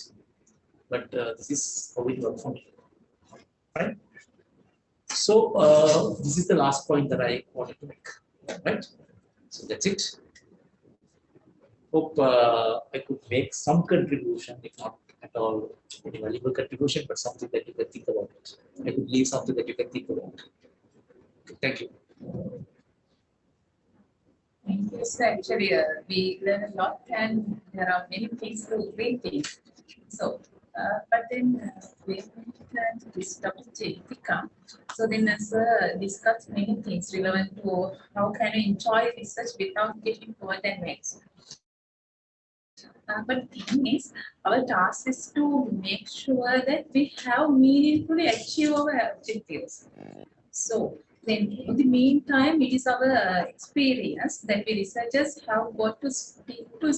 Speaker 2: but this is how it works for me. Right. So this is the last point that I wanted to make. Right. So that's it. Hope I could make some contribution, if not at all any valuable contribution, but something that you can think about it. I could leave something that you can think about. Okay, thank you.
Speaker 1: Thank you. So actually, we learn a lot, and there are many things to read. So, but then we are going to turn to this Dr. Chetika. So then, discuss many things relevant to how can you enjoy research without getting overwhelmed. But the thing is, our task is to make sure that we have meaningfully achieve our objectives. So then in the meantime, it is our experience that we researchers have got to stick to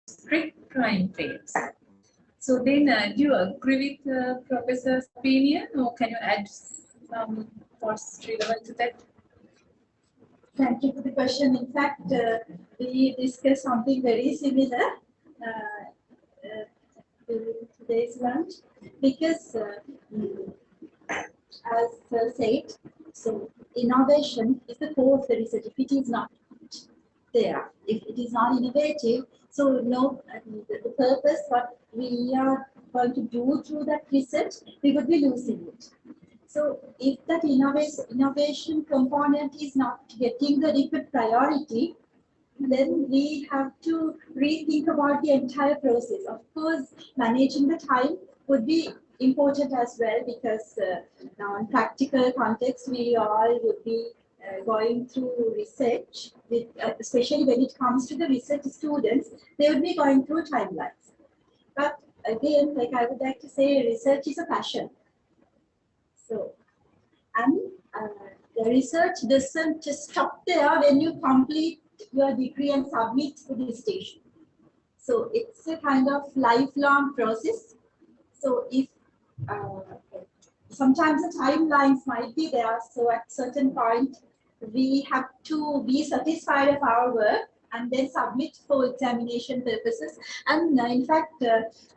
Speaker 1: strict time frames. So then, do you agree with Professor's opinion, or can you add some thoughts relevant to that?
Speaker 6: Thank you for the question. In fact, we discussed something very similar during today's lunch because, as said, so innovation is the core of the research. If it is not there, if it is not innovative, so no, the purpose what we are going to do through that research, we would be losing it. So if that innovation component is not getting the adequate priority, then we have to rethink about the entire process. Of course, managing the time would be important as well because now in practical context, we all would be going through research, with, especially when it comes to the research students, they would be going through timelines. But again, like I would like to say, research is a passion. So, and the research doesn't just stop there when you complete your degree and submit to the station. So it's a kind of lifelong process. So if sometimes the timelines might be there, so at certain point we have to be satisfied of our work and then submit for examination purposes. And in fact,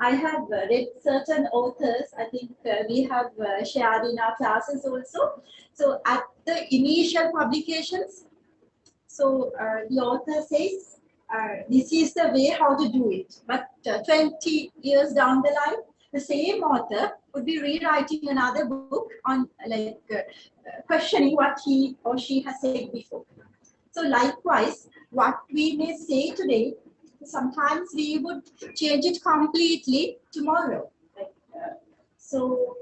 Speaker 6: I have read certain authors, I think we have shared in our classes also. So at the initial publications, so the author says, this is the way how to do it. But 20 years down the line, the same author would be rewriting another book on like questioning what he or she has said before. So likewise, what we may say today, sometimes we would change it completely tomorrow. Like, so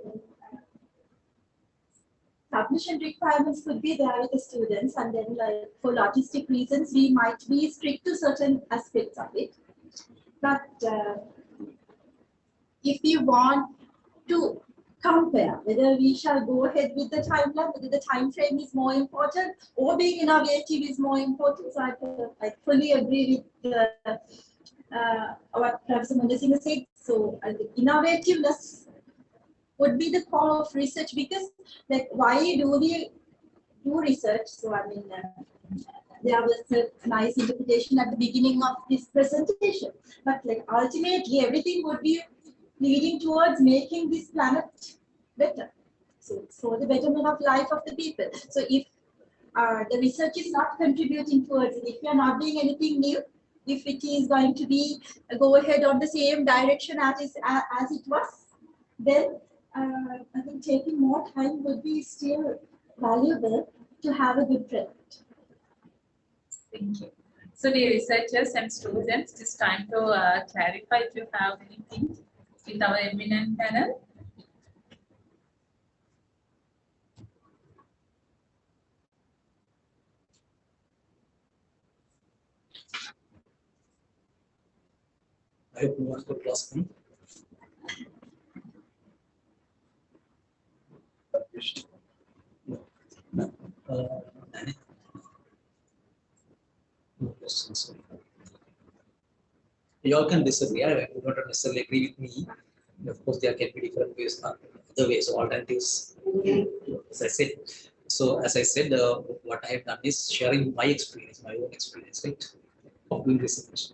Speaker 6: submission requirements could be there with the students, and then like for logistic reasons, we might be strict to certain aspects of it. But if you want to compare whether we shall go ahead with the timeline, whether the time frame is more important or being innovative is more important, so I fully agree with what Professor Mandasinghe said. So the innovativeness would be the core of research, because like why do we do research? So I mean, there was a nice interpretation at the beginning of this presentation, but like ultimately everything would be leading towards making this planet better. So it's for the betterment of life of the people. So if the research is not contributing towards it, if you are not doing anything new, if it is going to be go ahead on the same direction as it was, then I think taking more time would be still valuable to have a good product.
Speaker 1: Thank you. So dear researchers and students, it's time to clarify if you have anything with our eminent panel.
Speaker 2: I hope no one could lost me. No questions. You all can disagree. I don't necessarily agree with me. Of course, there can be different ways, other ways, alternatives. As I said, what I have done is sharing my experience, my own experience, right, of doing research.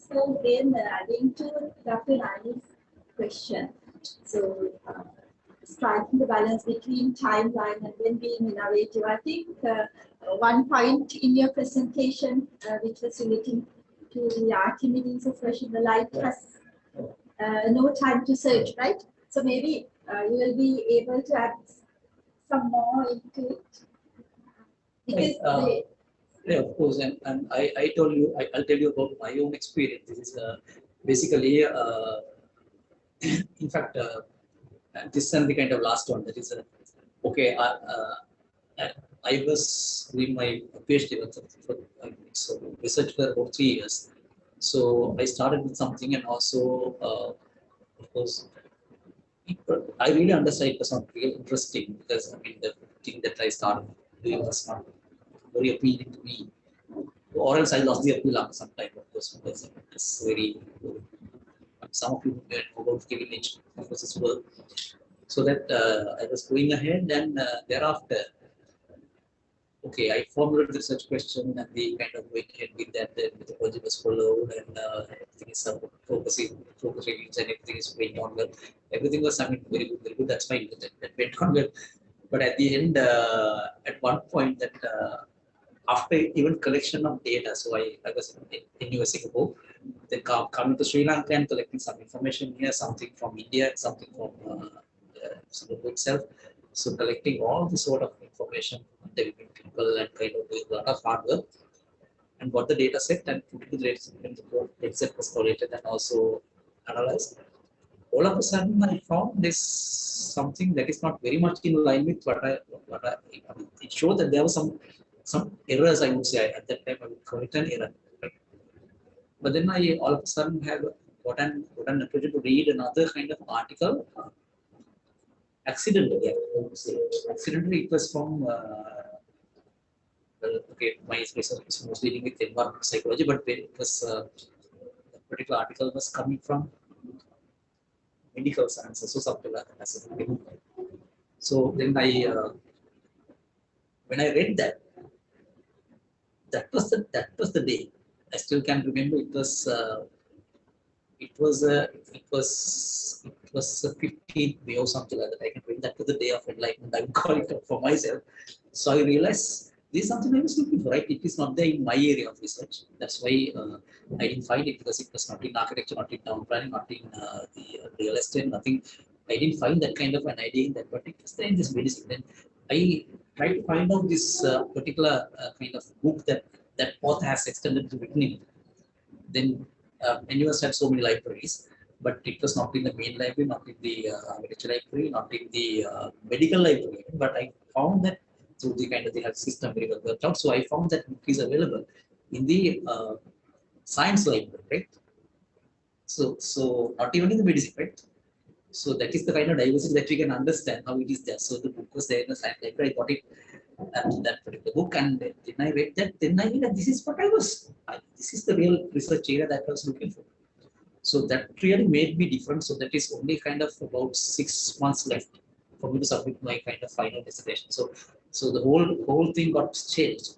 Speaker 6: So then adding to Dr. Nani's question, so striking the balance between timeline and then being innovative. I think one point in your presentation, which was relating to the Archimedes of Fresh in the Light, has no time to search, right? So maybe you will be able to add some more into it. Because
Speaker 2: Yeah, of course, and I told you, I'll tell you about my own experience. This is basically, in fact, this is the kind of last one. That is, okay, I was doing my PhD for so research for about 3 years. So I started with something, and also, of course, I really understood it was not really interesting, because I mean the thing that I started doing was not very appealing to me, or else I lost the appeal after some time, of course, because it's very, some of you get about giving it emphasis work. So that I was going ahead, and thereafter, okay, I formulated the research question, and they kind of went ahead with that. The methodology was followed, and everything is focusing and everything is going on well. Everything was, I mean, very good, very good. That's fine. That went on well. But at the end, at one point, that after even collection of data, so I was in US Singapore, then coming to Sri Lanka and collecting some information here, something from India, something from Singapore itself. So collecting all this sort of information, interviewing people and kind of doing a lot of hard work, and got the data set and put it to the data set was collated and also analyzed. All of a sudden, I found this something that is not very much in line with what I it showed that there was some errors, I would say. At that time, I would call it an error. But then I all of a sudden have got an opportunity to read another kind of article. Accidentally, I would say. Accidentally, it was from okay, my research was dealing with environmental psychology, but it was a particular article was coming from medical sciences, so something like that. So then when I read that, that was the day. I still can remember. It was the 15th May or something like that. I can remember that was the day of enlightenment. I would call it for myself. So I realized this is something I was looking for. Right? It is not there in my area of research. That's why I didn't find it, because it was not in architecture, not in town planning, not in the real estate, nothing. I didn't find that kind of an idea in that particular in this medicine. Then I tried to find out this particular kind of book that author has extended to written in. Then NUS had so many libraries. but it was not in the main library, not in the literature library, not in the medical library. But I found that through the kind of the health system very well worked out. So I found that book is available in the science library, right? So not even in the medicine, right? So that is the kind of diversity that we can understand how it is there. So the book was there in the science library. I got it, that particular book, and then I read that. Then I knew that this is what I was. This is the real research area that I was looking for. So that really made me different. So that is only kind of about 6 months left for me to submit my kind of final dissertation. So the whole thing got changed.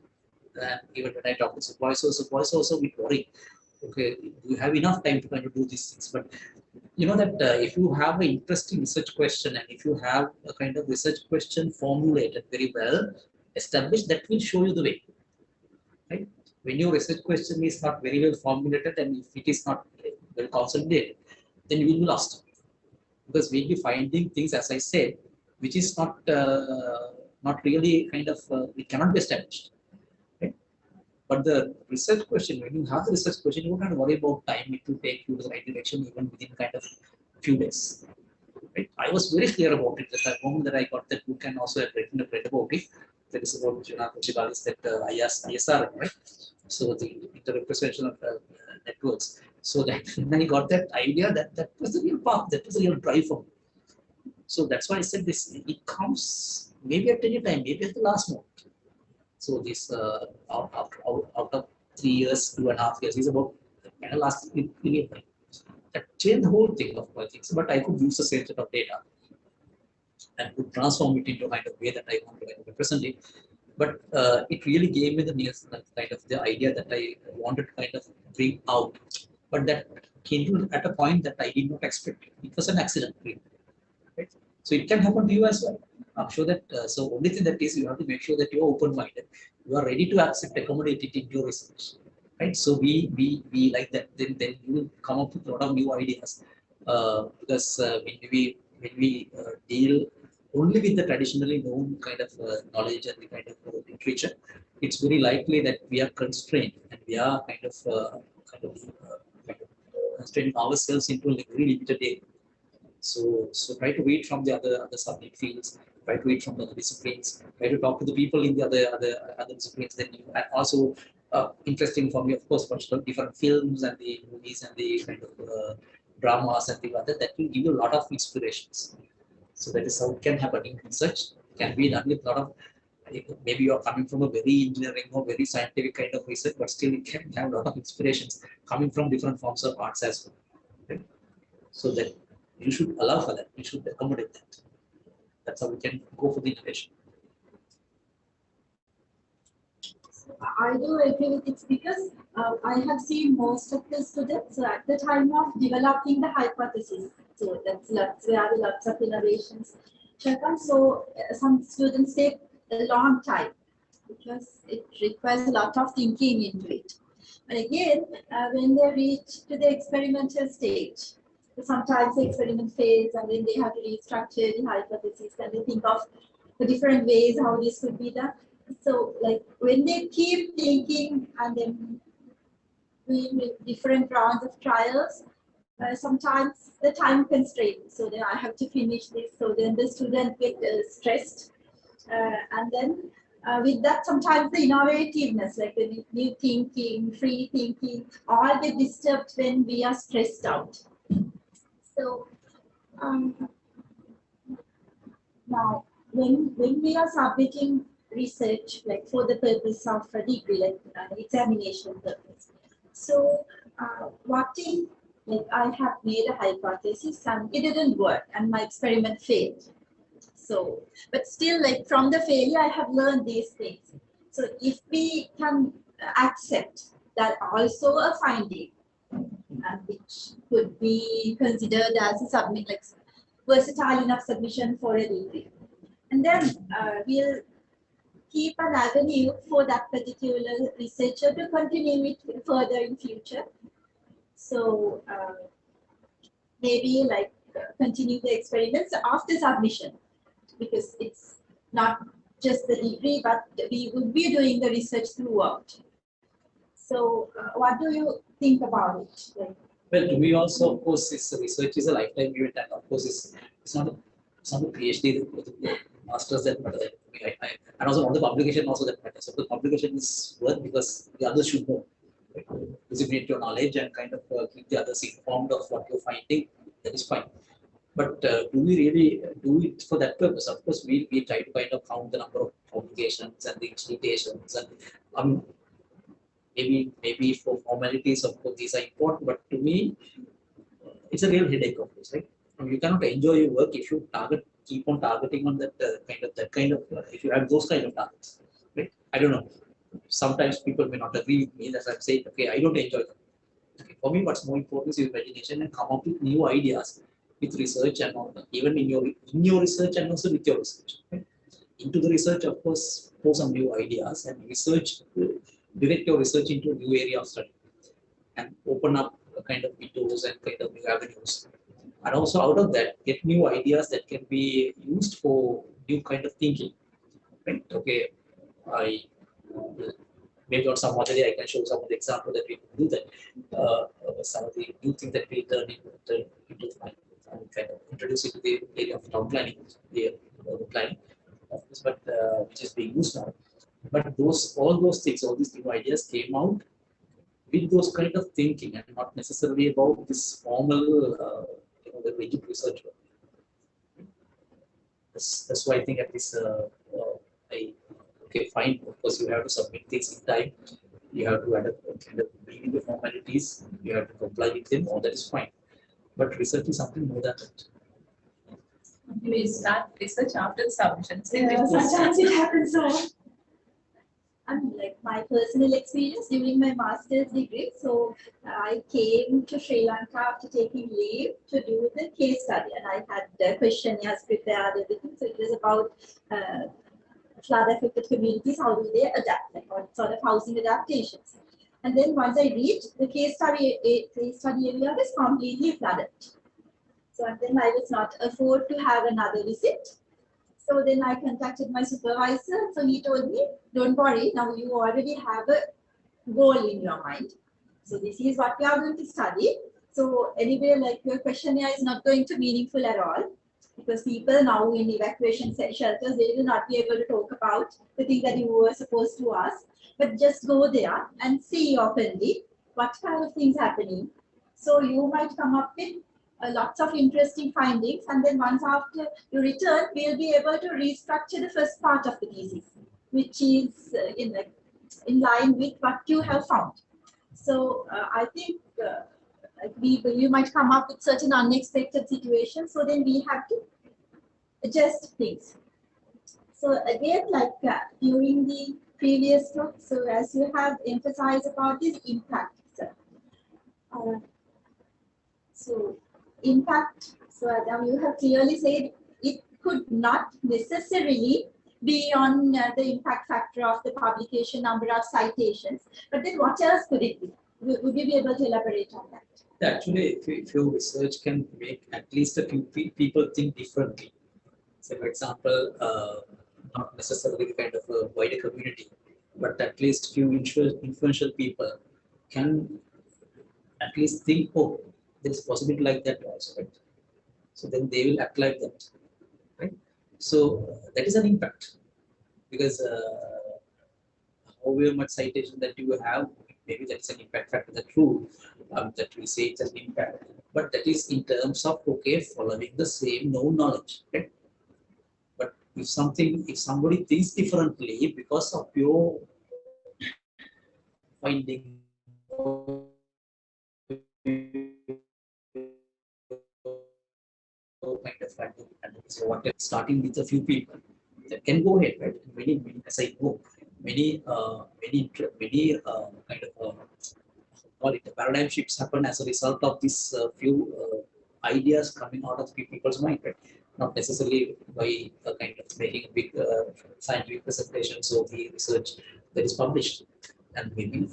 Speaker 2: And even when I talk to supervisors also with worry. Okay, you have enough time to kind of do these things, but you know that if you have an interesting research question and if you have a kind of research question formulated very well established, that will show you the way, right? When your research question is not very well formulated and if it is not well consolidated, then you will be lost, because we'll be finding things, as I said, which is not really kind of it cannot be established, right? But the research question, when you have the research question, you don't have to worry about time. It will take you to the right direction even within kind of few days. Right? I was very clear about it at the moment that I got that book and also had read about it. That is about Jonathan Chigalis, that ISR, right? So the interrepresentation of networks. So that when I got that idea, that was the real path, that was the real drive for me. So that's why I said this. It comes maybe at any time, maybe at the last moment. So this out of 3 years, 2.5 years is about kind of last period. That changed the whole thing of my things. But I could use the same set of data and could transform it into kind of way that I want to represent it. But it really gave me the kind of the idea that I wanted to kind of bring out. But that came to at a point that I did not expect. It was an accident, right? So it can happen to you as well. I'm sure that, so only thing that is you have to make sure that you are open-minded. You are ready to accept, accommodate it in your research, right? So we like that. Then you will come up with a lot of new ideas. Because when we deal only with the traditionally known kind of knowledge and the kind of literature, it's very likely that we are constrained and we are kind of constraining ourselves into a very limited area. So try to read from the other subject fields, try to read from the other disciplines, try to talk to the people in the other disciplines. Then you and also interesting for me, of course, watch the different films and the movies and the kind of dramas and things like that. That will give you a lot of inspirations. So that is how it can happen in research. It can be done with a lot of, maybe you are coming from a very engineering or very scientific kind of research, but still it can have a lot of inspirations coming from different forms of arts as well. Right? So that you should allow for that. You should accommodate that. That's how we can go for the innovation.
Speaker 6: I do agree with it because I have seen most of the students at the time of developing the hypothesis. So that's where the lots of innovations happen. So some students take a long time because it requires a lot of thinking into it. But again, when they reach to the experimental stage, sometimes the experiment fails and then they have to restructure the hypothesis and they think of the different ways how this could be done. So like when they keep thinking and then doing different rounds of trials, sometimes the time constraint. So then I have to finish this. So then the student get stressed. And then with that, sometimes the innovativeness, like the new thinking, free thinking, all get disturbed when we are stressed out. So now when we are submitting research, like for the purpose of a degree, like examination purpose. So what if, like I have made a hypothesis and it didn't work and my experiment failed. So, but still, like from the failure, I have learned these things. So if we can accept that also a finding, and which could be considered as a submit, like versatile enough submission for a degree, and then we'll keep an avenue for that particular researcher to continue it further in future. So maybe like continue the experiments after submission, because it's not just the degree, but we would be doing the research throughout. So what do you think about it? Like,
Speaker 2: Well, to me also, of course, research is a lifetime event, and of course, it's not a PhD, the masters that matter. And also not the publication also that matters. So the publication is worth because the others should know, right? Disseminate your knowledge and kind of keep the others informed of what you're finding. That is fine. But do we really do it for that purpose? Of course, we try to kind of count the number of publications and the citations, and um, maybe for formalities, of course, these are important. But to me, it's a real headache of this, right? You cannot enjoy your work if you keep on targeting on that kind of if you have those kind of targets, right? I don't know. Sometimes people may not agree with me as I'm saying, okay, I don't enjoy them. Okay, for me, what's more important is your imagination and come up with new ideas with research and all that. Even in your research and also with your research. Right? Into the research, of course, pour some new ideas and research, direct your research into a new area of study and open up a kind of windows and kind of new avenues. And also out of that, get new ideas that can be used for new kind of thinking. Right? Okay, I maybe on some other day I can show some of the example that we do that. Some of the new things that we into the mind and kind of introduce it to the area of town planning, the planning, of course, but which is being used now. But all those things, all these new ideas came out with those kind of thinking and not necessarily about this formal, the rigid research work. That's why I think at least okay, fine. Of course, you have to submit things in time. You have to kind of bring in the formalities. You have to comply with them. All that is fine. But research is something more than that.
Speaker 1: We start research after the submission.
Speaker 6: Sometimes it happens so. Like my personal experience during my master's degree. So I came to Sri Lanka after taking leave to do the case study, and I had the questionnaires prepared, everything. So it was about flood affected communities, how do they adapt, like what sort of housing adaptations. And then once I reached the case study area was completely flooded. So and then I was not afford to have another visit. So then I contacted my supervisor. So he told me, don't worry, now you already have a goal in your mind. So this is what we are going to study. So anyway, like your questionnaire is not going to be meaningful at all, because people now in evacuation shelters, they will not be able to talk about the thing that you were supposed to ask, but just go there and see openly what kind of things happening. So you might come up with lots of interesting findings, and then once after you return, we'll be able to restructure the first part of the thesis, which is in line with what you have found. So I think you might come up with certain unexpected situations, so then we have to adjust things. So again, like during the previous talk, so as you have emphasized about this impact. So impact, so Adam, you have clearly said it could not necessarily be on the impact factor of the publication number of citations, but then what else could it be? Would you be able to elaborate on that?
Speaker 2: Actually, if your research can make at least a few people think differently. So, for example, not necessarily the kind of a wider community, but at least few influential people can at least think, oh, there's a possibility like that also, right? So then they will act like that, right? So that is an impact, because however much citation that you have, maybe that's an impact factor, that's true, that we say it's an impact, but that is in terms of, okay, following the same known knowledge, right? But if somebody thinks differently because of your finding kind of finding, and so what starting with a few people that can go ahead, right? Many as I go, many kind of call it paradigm shifts happen as a result of this few ideas coming out of people's mind, right? Not necessarily by kind of making big scientific presentations of the research that is published, and maybe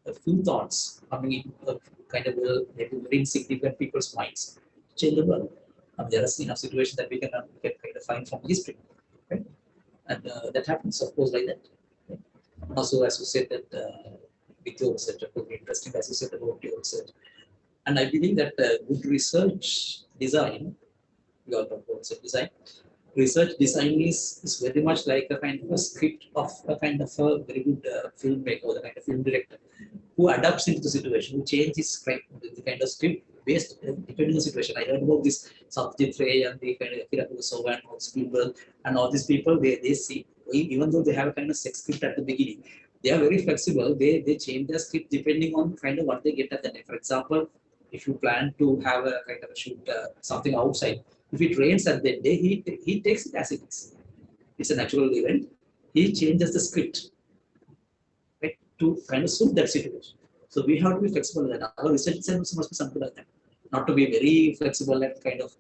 Speaker 2: a few thoughts coming in kind of maybe very insignificant people's minds change the world. There are enough situations that we can kind of find from history, right? And that happens, of course, like that. Right? Also, as you said that with your research, it would be interesting, as you said about your research. And I believe that good research design, we all talk about research design. Research design is very much like a kind of a script of a kind of a very good filmmaker or the kind of film director who adapts into the situation, who changes the kind of script based depending on the situation. I heard about this Satyajit Ray and the kind of Akira Kurosawa and all these people, and all these people they see, even though they have a kind of set script at the beginning, they are very flexible. They change their script depending on kind of what they get at the end. For example, if you plan to have a kind of a shoot something outside, if it rains at that day, he takes it as it is. It's a natural event. He changes the script, right, to kind of suit that situation. So we have to be flexible with that. Our research centers must be something like that. Not to be very flexible and kind of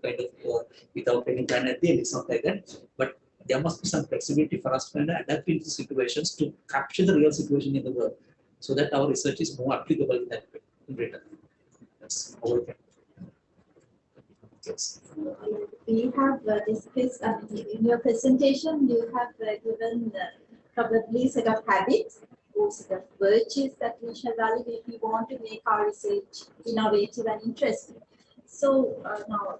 Speaker 2: without any plan at the end. It's not like that. But there must be some flexibility for us to kind of adapt into situations to capture the real situation in the world, so that our research is more applicable in that way in return. That's our thing. Yes.
Speaker 6: We have discussed in your presentation, you have given probably set of habits or set of virtues that we shall value if we want to make our research innovative and interesting. So now,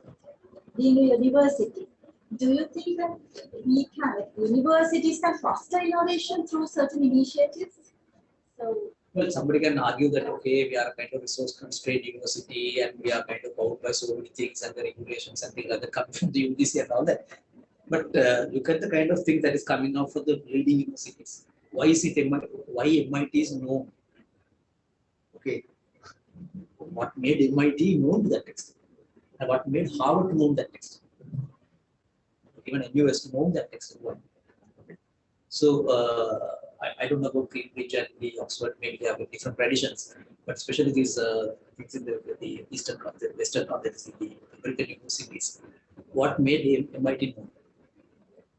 Speaker 6: being a university, do you think that universities can foster innovation through certain initiatives? So
Speaker 2: Well, somebody can argue that okay, we are a kind of resource constrained university and we are kind of bound by so many things and the regulations and things like that coming from the UGC and all that. But look at the kind of thing that is coming out for the leading universities. Why is it why MIT is known? Okay, what made MIT known to that extent, and what made Harvard known that extent? Even NUS known that extent. Why? So I don't know about Cambridge and the Oxford, maybe they have different traditions, but especially these things in the Eastern context, Western context, the American universities. What made MIT known?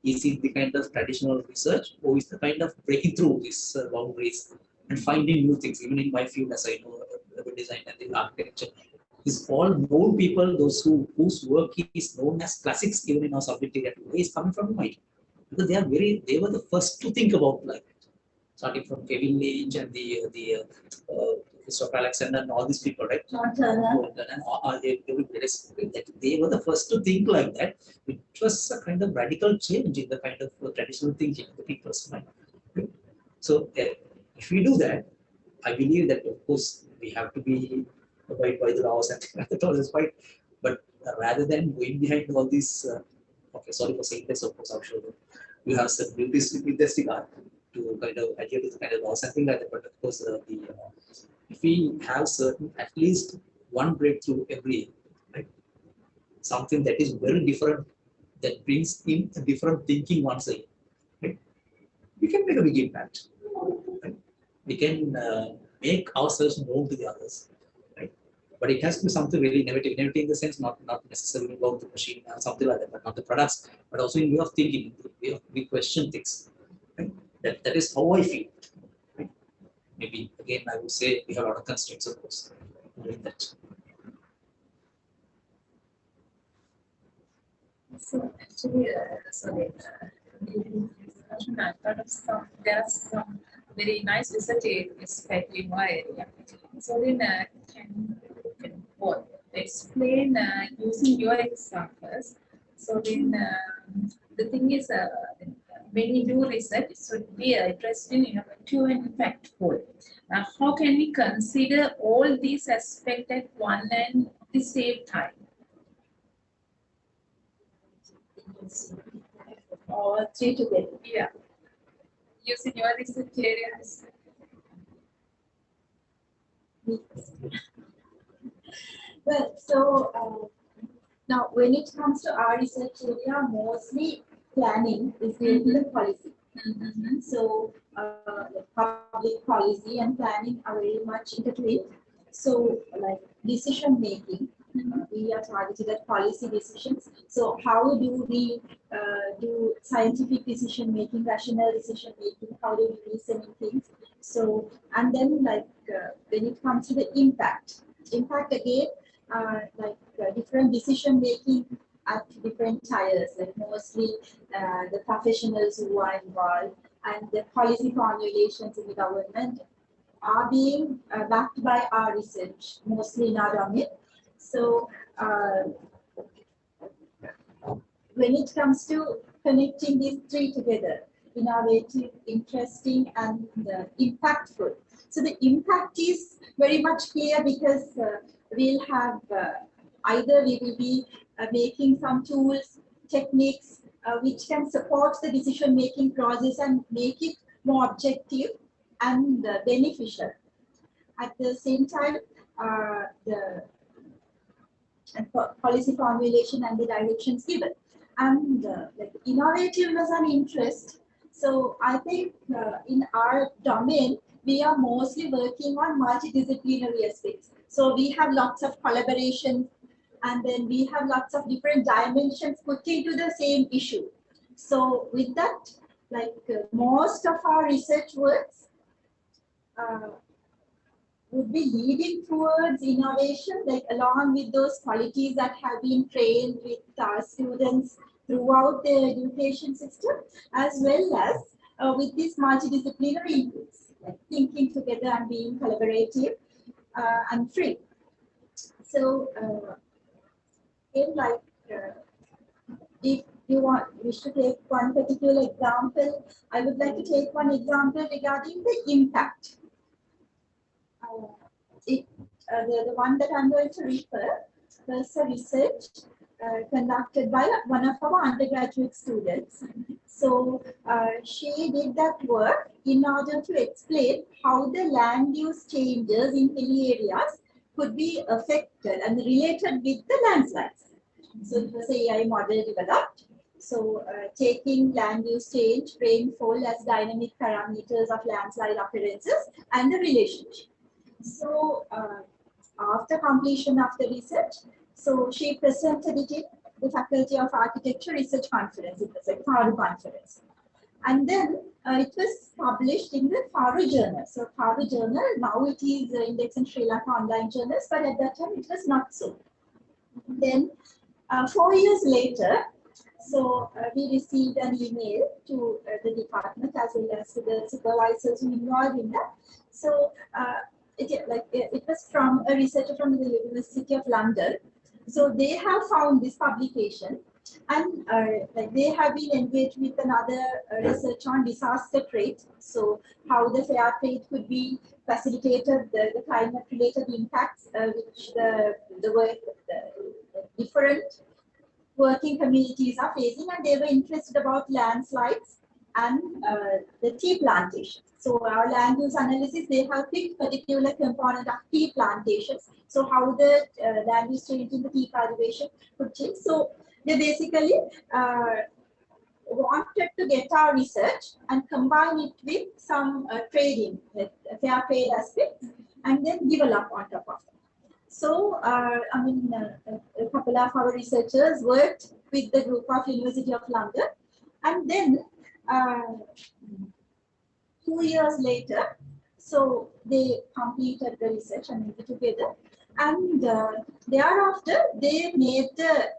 Speaker 2: Is it the kind of traditional research, or is the kind of breaking through these boundaries and finding new things? Even in my field, as I know, urban design and the architecture, is all known people, those whose work is known as classics, even in our subject area today, is coming from MIT. Because they were the first to think about like starting from Kevin Lynch and the Christopher Alexander and all these people, right?
Speaker 6: John Turner.
Speaker 2: And they were the first to think like that. It was a kind of radical change in the kind of traditional thinking of the people's mind. So if we do that, I believe that of course we have to be abide by the laws and that is right. But rather than going behind all these, okay, sorry for saying this, of course, I'm sure you have some duties with this regard to kind of adhere to the kind of laws and things like that. But of course, if we have certain, at least one breakthrough every year, right? Something that is very different, that brings in a different thinking once a year, right? We can make a big impact. Right? We can make ourselves known to the others, right? But it has to be something really innovative. Innovative in the sense, not necessarily about the machine or something like that, but not the products, but also in way of thinking, the way we question things. Right? That is how I feel. Right? Maybe again, I would say we have a lot of constraints, of course, doing that.
Speaker 1: So actually, during this discussion, I thought of there are some very nice research areas in my area. So then, can both explain using your examples. So then, the thing is, when you do research, it should be addressed in innovative and impactful. How can we consider all these aspects at one and the same time?
Speaker 6: Or three together.
Speaker 1: Yeah. Using your research areas.
Speaker 6: Well, so now when it comes to our research area, mostly planning is the policy.
Speaker 1: Mm-hmm.
Speaker 6: So the public policy and planning are very much intertwined. So like decision making, we are targeted at policy decisions. So how do we do scientific decision making, rational decision making? How do we reason in things? So and then like when it comes to the impact again, different decision making at different tiers, like mostly the professionals who are involved and the policy formulations in the government are being backed by our research, mostly in our domain. So when it comes to connecting these three together, innovative, interesting, and impactful. So the impact is very much clear because we'll have either we will be making some tools, techniques which can support the decision-making process and make it more objective and beneficial. At the same time, the policy formulation and the directions given. And like innovativeness and interest. So I think in our domain, we are mostly working on multidisciplinary aspects. So we have lots of collaboration, and then we have lots of different dimensions put into the same issue. So with that, like most of our research works would be leading towards innovation, like along with those qualities that have been trained with our students throughout the education system, as well as with these multidisciplinary inputs, like thinking together and being collaborative and free. So, if you wish to take one particular example, I would like to take one example regarding the impact. The one that I'm going to refer was a research conducted by one of our undergraduate students. So she did that work in order to explain how the land use changes in hilly areas could be affected and related with the landslides. So it was an AI model developed. So taking land use change, rainfall as dynamic parameters of landslide occurrences and the relationship. So after completion of the research, so she presented it in the Faculty of Architecture Research Conference. It was a FARU conference. And then it was published in the FARU Journal. So FARU Journal, now it is indexed in Sri Lanka online journals, but at that time it was not so. Then 4 years later, so we received an email to the department as well as to the supervisors who involved in that. So it was from a researcher from the University of London. So they have found this publication, and they have been engaged with another research on disaster trade. So how the fair trade could be facilitated, the climate related impacts which the different working communities are facing, and they were interested about landslides and the tea plantations. So our land use analysis, they have picked particular component of tea plantations. So how the land use change in the tea cultivation could change. So they basically wanted to get our research and combine it with some trading, like fair trade aspects, and then develop on top of it. So, a couple of our researchers worked with the group of University of London, and then 2 years later, so they completed the research and together, and thereafter they made the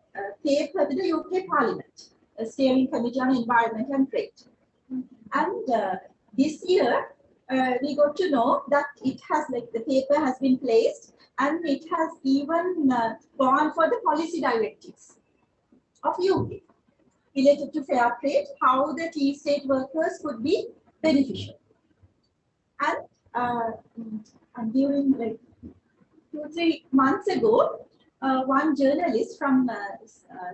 Speaker 6: paper to the UK Parliament, a steering committee on environment and trade. And this year, we got to know that it has, the paper has been placed, and it has even gone for the policy directives of UK related to fair trade, how the tea estate workers could be beneficial. And during 2-3 months ago, one journalist from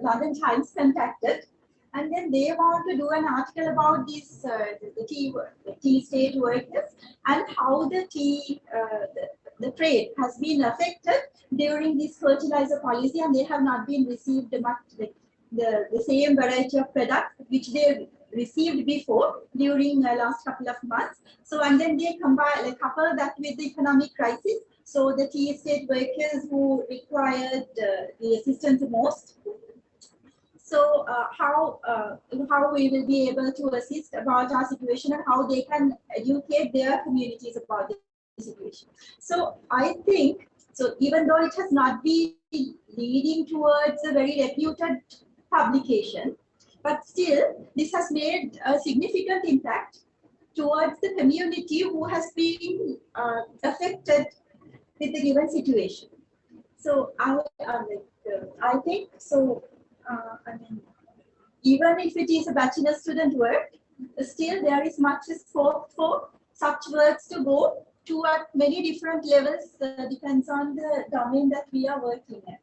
Speaker 6: London Times contacted, and then they want to do an article about this the tea estate workers and how the tea the trade has been affected during this fertilizer policy, and they have not been received much the same variety of products which they received before during the last couple of months. So, and then they combine, couple that with the economic crisis. So the tea estate workers who required the assistance most. So how we will be able to assist about our situation and how they can educate their communities about the situation. So I think, so even though it has not been leading towards a very reputed publication, but still this has made a significant impact towards the community who has been affected with the given situation. So I think so. I mean, even if it is a bachelor student work, still there is much scope for such works to go to at many different levels. Depends on the domain that we are working at.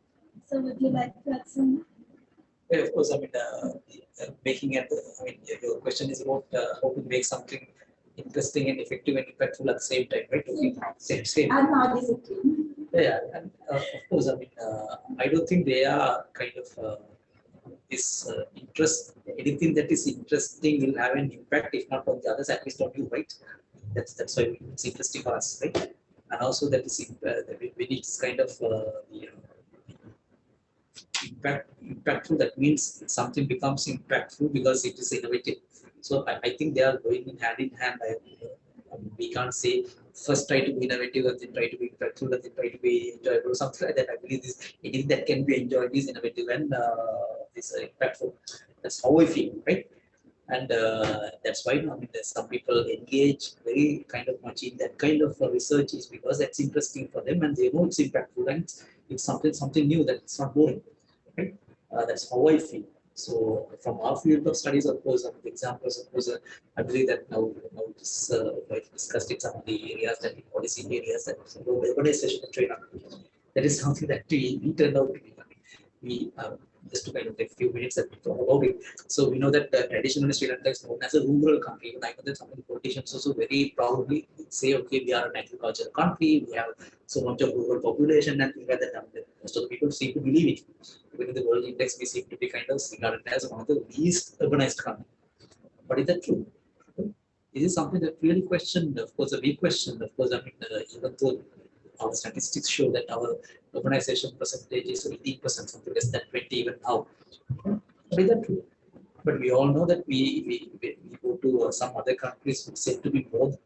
Speaker 6: So would you like to add some?
Speaker 2: Yeah, of course, I mean, making it, I mean, your question is about how to make something interesting and effective and impactful at the same time, right? Okay. Same.
Speaker 6: And multidisciplinary.
Speaker 2: Yeah, and of course, I mean, I don't think they are kind of this interest. Anything that is interesting will have an impact, if not on the others, at least on you, right? That's why it's interesting for us, right? And also that is when it's kind of impactful. That means something becomes impactful because it is innovative. So I think they are going in hand. We can't say first try to be innovative and then try to be impactful and then try to be enjoyable or something like that. I believe anything that can be enjoyed is innovative and is impactful. That's how I feel, right? And that's why I mean, some people engage very kind of much in that kind of research is because that's interesting for them and they know it's impactful and it's something new that's not boring, right? That's how I feel. So from our field of studies, of course, examples, of course, I believe that now this like discussed in some of the areas that policy areas that urbanization and trade. That is something that we turned out to be. We just to kind of take a few minutes and talk about it. So we know that traditionally Sri Lanka is known as a rural country. Even I know that some of the politicians also very proudly say, okay, we are an agricultural country, we have so much of rural population and things like that. Most of the people seem to believe it. Even in the World Index, we seem to be kind of regarded as one of the least urbanized countries. But is that true? This is something that really questioned, of course, a big question. Of course, I mean, even though our statistics show that our urbanization percentage is 18%, something less than 20 even now. But is that true? But we all know that we go to some other countries which said to be more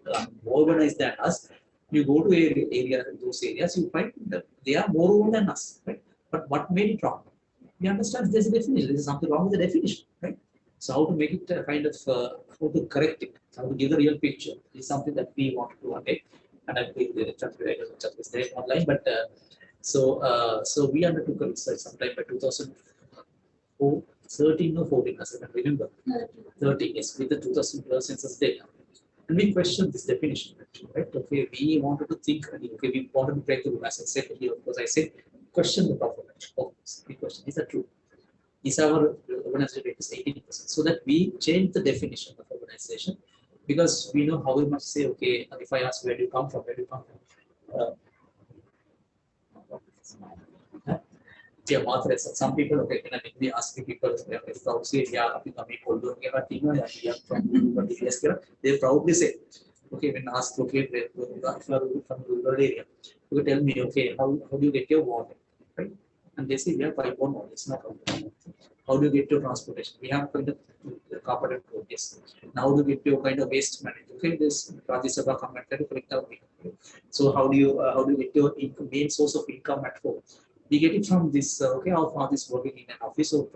Speaker 2: urbanized than us. You go to those areas, you find that they are more urban than us, right? But what made it wrong? We understand there's a definition. There is something wrong with the definition, right? So how to make it kind of how to correct it, how to give the real picture is something that we want to undertake. And I believe the chat is there online. But so we undertook a research sometime by 2013 or 14, as I can remember. 13, yes, with the 2012 census data. And we questioned this definition, actually, right? Okay, we wanted to think, okay, we wanted to break the rule. As I said earlier, of course, I said, question the performance of this. We question, is that true? Is our urbanization rate is 18%? So that we change the definition of urbanization. Because we know how we must say, okay, if I ask where do you come from, some people, okay, when we ask people, if say, they probably say, okay, when asked, okay, if you are from rural area, you tell me, okay, how do you get your water, right? And they say, we have pipe-borne water, it's not problem. How do you get your transportation? We have kind of carpeted road, yes. Now do you get your kind of waste management? Okay, this Rajya Sabha comment to collect our waste. So how do you get your main source of income at home? We get it from this, okay, how far this working in an office or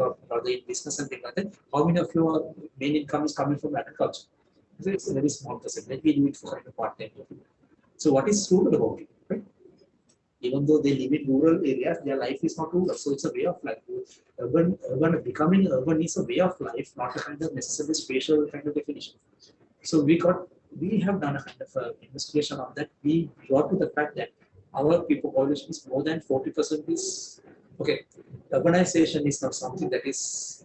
Speaker 2: the business and things like that. How many of your main income is coming from agriculture? So it's a very small percentage. We do it for kind of part-time. So what is rural about it, right? Even though they live in rural areas, their life is not rural. So it's a way of life. Becoming urban is a way of life, not a kind of necessarily spatial kind of definition. So we have done a kind of investigation on that. We got to the fact that our people population is more than 40% is, okay, urbanization is not something that is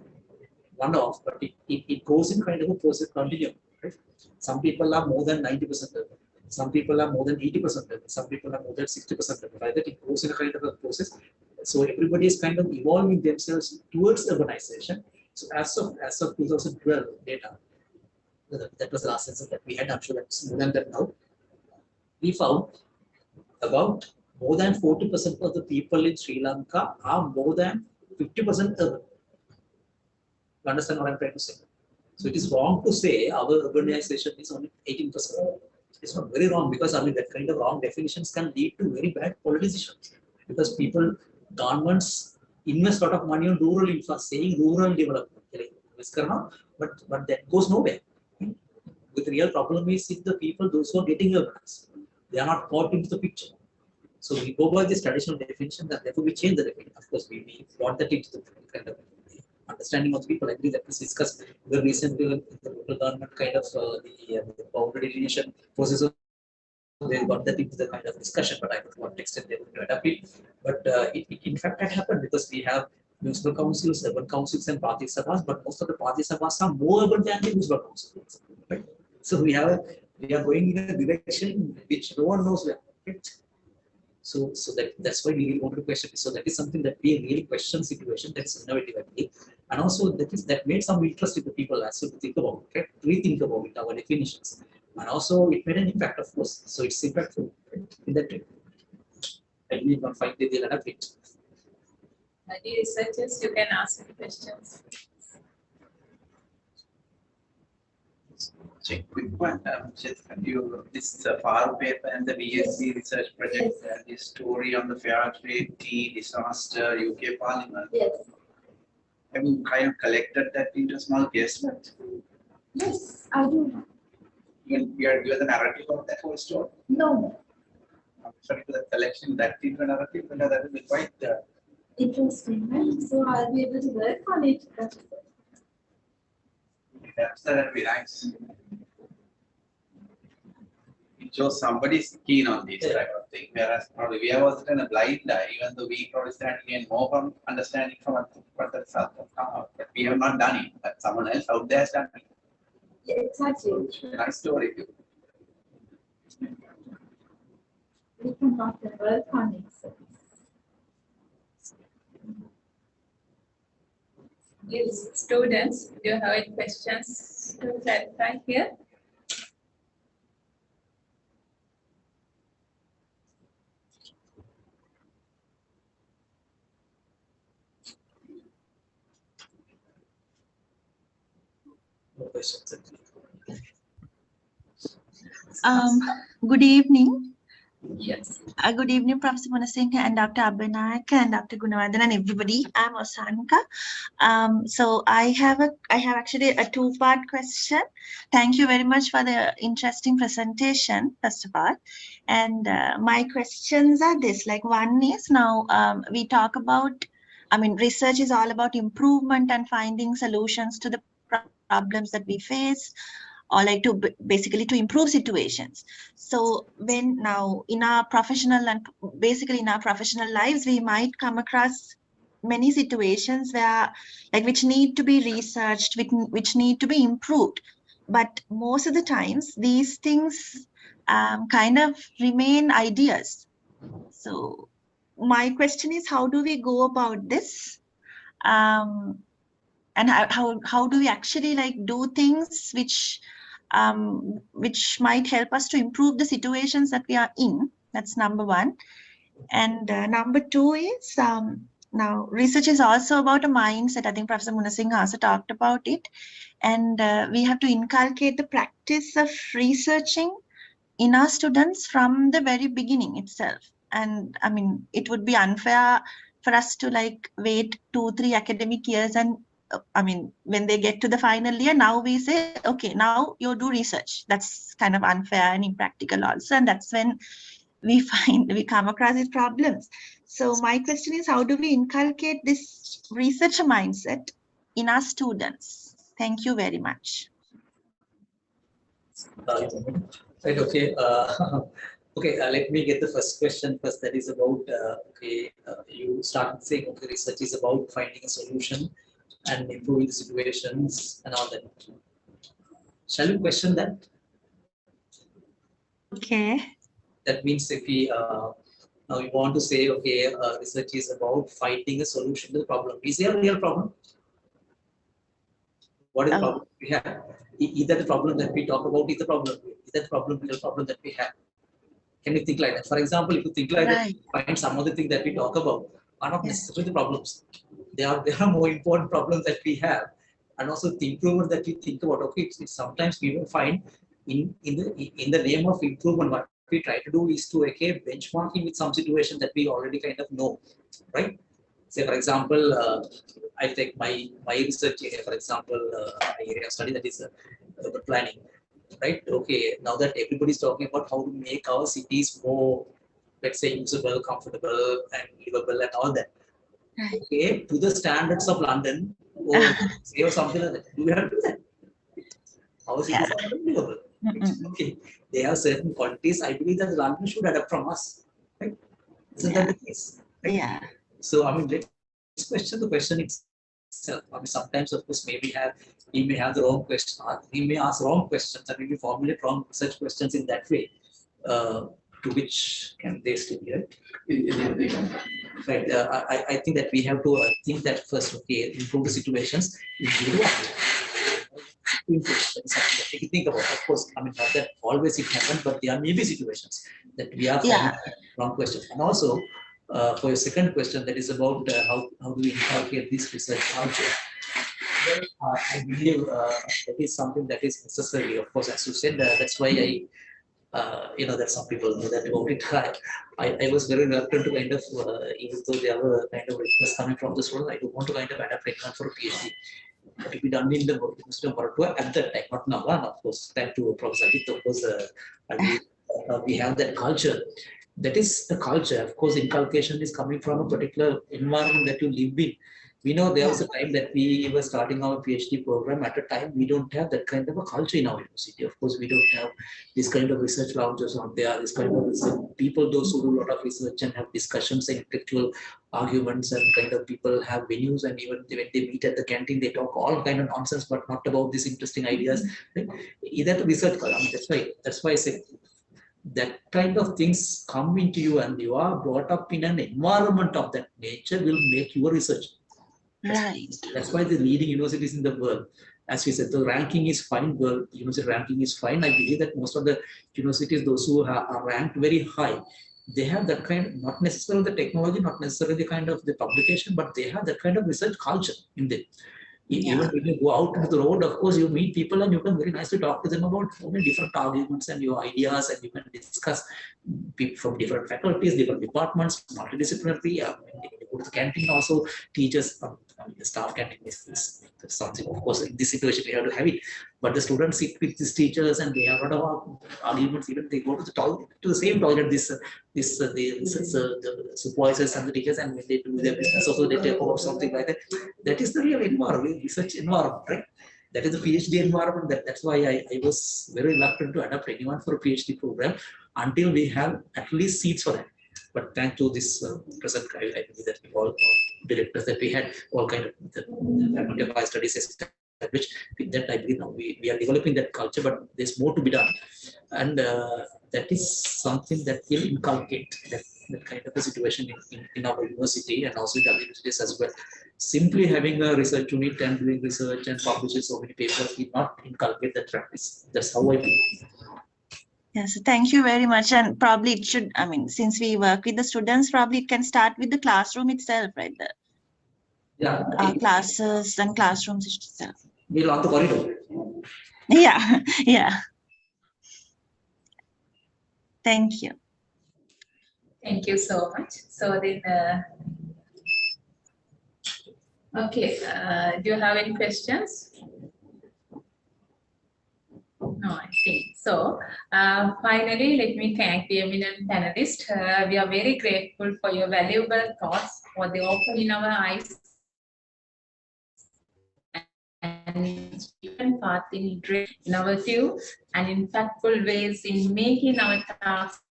Speaker 2: one-off, but it goes in kind of a process continuum, right? Some people are more than 90% urban. Some people are more than 80% urban. Some people are more than 60% urban. Right? That it goes in a kind of a process. So everybody is kind of evolving themselves towards urbanization. So as of 2012 data, that was the last census that we had. I'm sure that's more than that now. We found about more than 40% of the people in Sri Lanka are more than 50% urban. You understand what I'm trying to say? So it is wrong to say our urbanization is only 18%. It's not very wrong because I mean that kind of wrong definitions can lead to very bad decisions because governments invest a lot of money on rural saying rural development, but that goes nowhere. But the real problem is if the people, those who are getting your grants, they are not caught into the picture. So we go by this traditional definition, and therefore we change the definition. Of course, we brought that into the kind of understanding of the people. I agree that this discussed the recent the local government kind of the boundary delineation process. They got that into the kind of discussion, but I don't know what extent they were going to adapt it. But it in fact had happened because we have municipal councils, urban councils, and Pati Sabhas, but most of the Pati Sabhas are more urban than the municipal councils. Right? So we are going in a direction which no one knows where. Right? So that's why we really want to question it. So that is something that we really question situation that's innovative actually. And also that made some interest in the people as well to think about it, right? Rethink about it, our definitions. And also it made an impact, of course. So it's impactful right? In that way. I believe on 5 days they'll adapt it.
Speaker 1: Dear researchers, you can ask any questions.
Speaker 3: Check quick one. Just you this FAR paper and the BSc research project and the story on the fair trade tea disaster UK Parliament.
Speaker 6: Yes.
Speaker 3: Have you kind of collected that into a small case?
Speaker 6: Yes, I do.
Speaker 3: You are given the narrative of that whole story.
Speaker 6: No.
Speaker 3: I'm sorry for the collection that into a narrative, but that will be quite
Speaker 6: Interesting, right? So I'll be able to work on it.
Speaker 3: that's that would be nice. It shows somebody's keen on this type of thing. Whereas probably we was in a blind eye, even though we probably stand gain more from understanding from what the result has come out. But we have not done it. But someone else out there has done it.
Speaker 6: Yeah, exactly.
Speaker 3: So it's a nice story.
Speaker 6: We can have to work on it. So.
Speaker 1: Yes, students, do you have any questions to clarify here?
Speaker 2: No questions.
Speaker 7: Good evening.
Speaker 1: Yes.
Speaker 7: Good evening, Professor Munasinghe and Dr. Abhinayak and Dr. Gunawardhan and everybody. I'm Osanka. So I have actually a two-part question. Thank you very much for the interesting presentation, first of all. And my questions are this, like one is now we talk about, research is all about improvement and finding solutions to the problems that we face, or like to basically to improve situations. So when now in our professional and basically in our professional lives, we might come across many situations where like which need to be researched, which need to be improved. But most of the times these things kind of remain ideas. So my question is, how do we go about this? And how do we actually like do things which might help us to improve the situations that we are in? That's number one. And number two is now research is also about a mindset. I think Professor Munasinghe also talked about it. And we have to inculcate the practice of researching in our students from the very beginning itself. And it would be unfair for us to like wait 2-3 academic years and when they get to the final year, now we say, okay, now you do research. That's kind of unfair and impractical also. And that's when we come across these problems. So my question is, how do we inculcate this research mindset in our students? Thank you very much.
Speaker 2: Right, okay. Let me get the first question first. That is about, you started saying, okay, research is about finding a solution and improving the situations and all that. Shall we question that?
Speaker 7: Okay.
Speaker 2: That means if we now we want to say, okay, research is about finding a solution to the problem. Is there a real problem? What is the problem we have? Either the problem that we talk about is the problem. Is that the real problem that we have? Can you think like that? For example, if you think like that, find some other thing that we talk about are not necessarily the problems. There are more important problems that we have, and also the improvement that we think about. Okay, it's sometimes we will find in the name of improvement, what we try to do is to benchmarking with some situation that we already kind of know, right? Say for example, I take my research area, for example, my area of study, that is urban planning. right? Okay, now that everybody is talking about how to make our cities more, let's say, usable, comfortable, and livable, and all that.
Speaker 7: Right.
Speaker 2: Okay, to the standards of London or say or something like that. Do we have to do that? Our cities are unlivable. Okay, they have certain qualities. I believe that London should adapt from us, right? Isn't that the case? Right?
Speaker 7: Yeah.
Speaker 2: So I mean, let's question the question itself. I mean, sometimes of course we may have the wrong question, or we may ask wrong questions, and we may formulate wrong such questions in that way. To which can they still be right? Right. I think that we have to think that first. Okay, improve the situations. Improve. That is something that we can think about. Of course, I mean not that always it happens, but there may be situations that we are
Speaker 7: Yeah.
Speaker 2: wrong questions. And also, for your second question, that is about how do we inculcate this research culture. Well, I believe that is something that is necessary. Of course, as you said, that's why I that some people know that about it. I was very reluctant to kind of, even though there were kind of requests coming from the students, I don't want to kind of adapt anyone for a PhD. But to be done in the University of Moratuwa at that time, not now, and of course, thanks to Professor Ajit, of course, we have that culture. That is the culture. Of course, inculcation is coming from a particular environment that you live in. We know there was a time that we were starting our PhD program. At a time, we don't have that kind of a culture in our university. Of course, we don't have this kind of research lounges out there. This kind of research, people, those who do a lot of research and have discussions and intellectual arguments, and kind of people have venues, and even when they meet at the canteen, they talk all kind of nonsense, but not about these interesting ideas. Right? Either the research, I mean, that's why I say that kind of things come into you, and you are brought up in an environment of that nature will make you a researcher.
Speaker 7: Right.
Speaker 2: That's why the leading universities in the world, as we said, the ranking is fine, world university ranking is fine. I believe that most of the universities, those who are ranked very high, they have that kind, not necessarily the technology, not necessarily the kind of the publication, but they have that kind of research culture in them. Even when you go out into the road, of course, you meet people and you can very nicely talk to them about so many different arguments and your ideas, and you can discuss people from different faculties, different departments, multidisciplinary. When you go to the canteen, also teachers, the staff canteen is something. Of course, in this situation, we have to have it. But the students sit with these teachers and they have a lot of arguments. Even they go to the toilet, to the same toilet. The supervisors and the teachers, and when they do their business, also they take over something like that. That is the real environment, research environment, right? That is the PhD environment. That's why I was very reluctant to adapt anyone for a PhD program until we have at least seats for that. But thanks to this present, I believe that all directors that we had, all kind of the faculty of higher studies established. With that, I believe now we are developing that culture, but there's more to be done, and that is something that will inculcate that kind of a situation in our university and also in other universities as well. Simply having a research unit and doing research and publishing so many papers will not inculcate that practice. That's how I believe.
Speaker 7: Yes, thank you very much. And probably it should, I mean, since we work with the students, probably it can start with the classroom itself, right?
Speaker 2: Yeah,
Speaker 7: Classes and classrooms itself.
Speaker 2: we'll on the corridor.
Speaker 7: Yeah, yeah. Thank you.
Speaker 1: Thank you so much. So then, okay, do you have any questions? No, I think so. Finally, let me thank the eminent panelists. We are very grateful for your valuable thoughts, for the opening our eyes and even path in innovative and impactful ways in making our tasks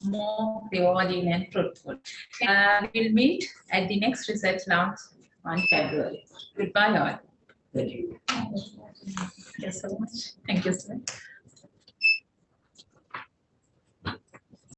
Speaker 1: more rewarding and fruitful. We will meet at the next research lounge on February. Goodbye all.
Speaker 2: Thank you.
Speaker 1: Thank you so much. Thank you, sir.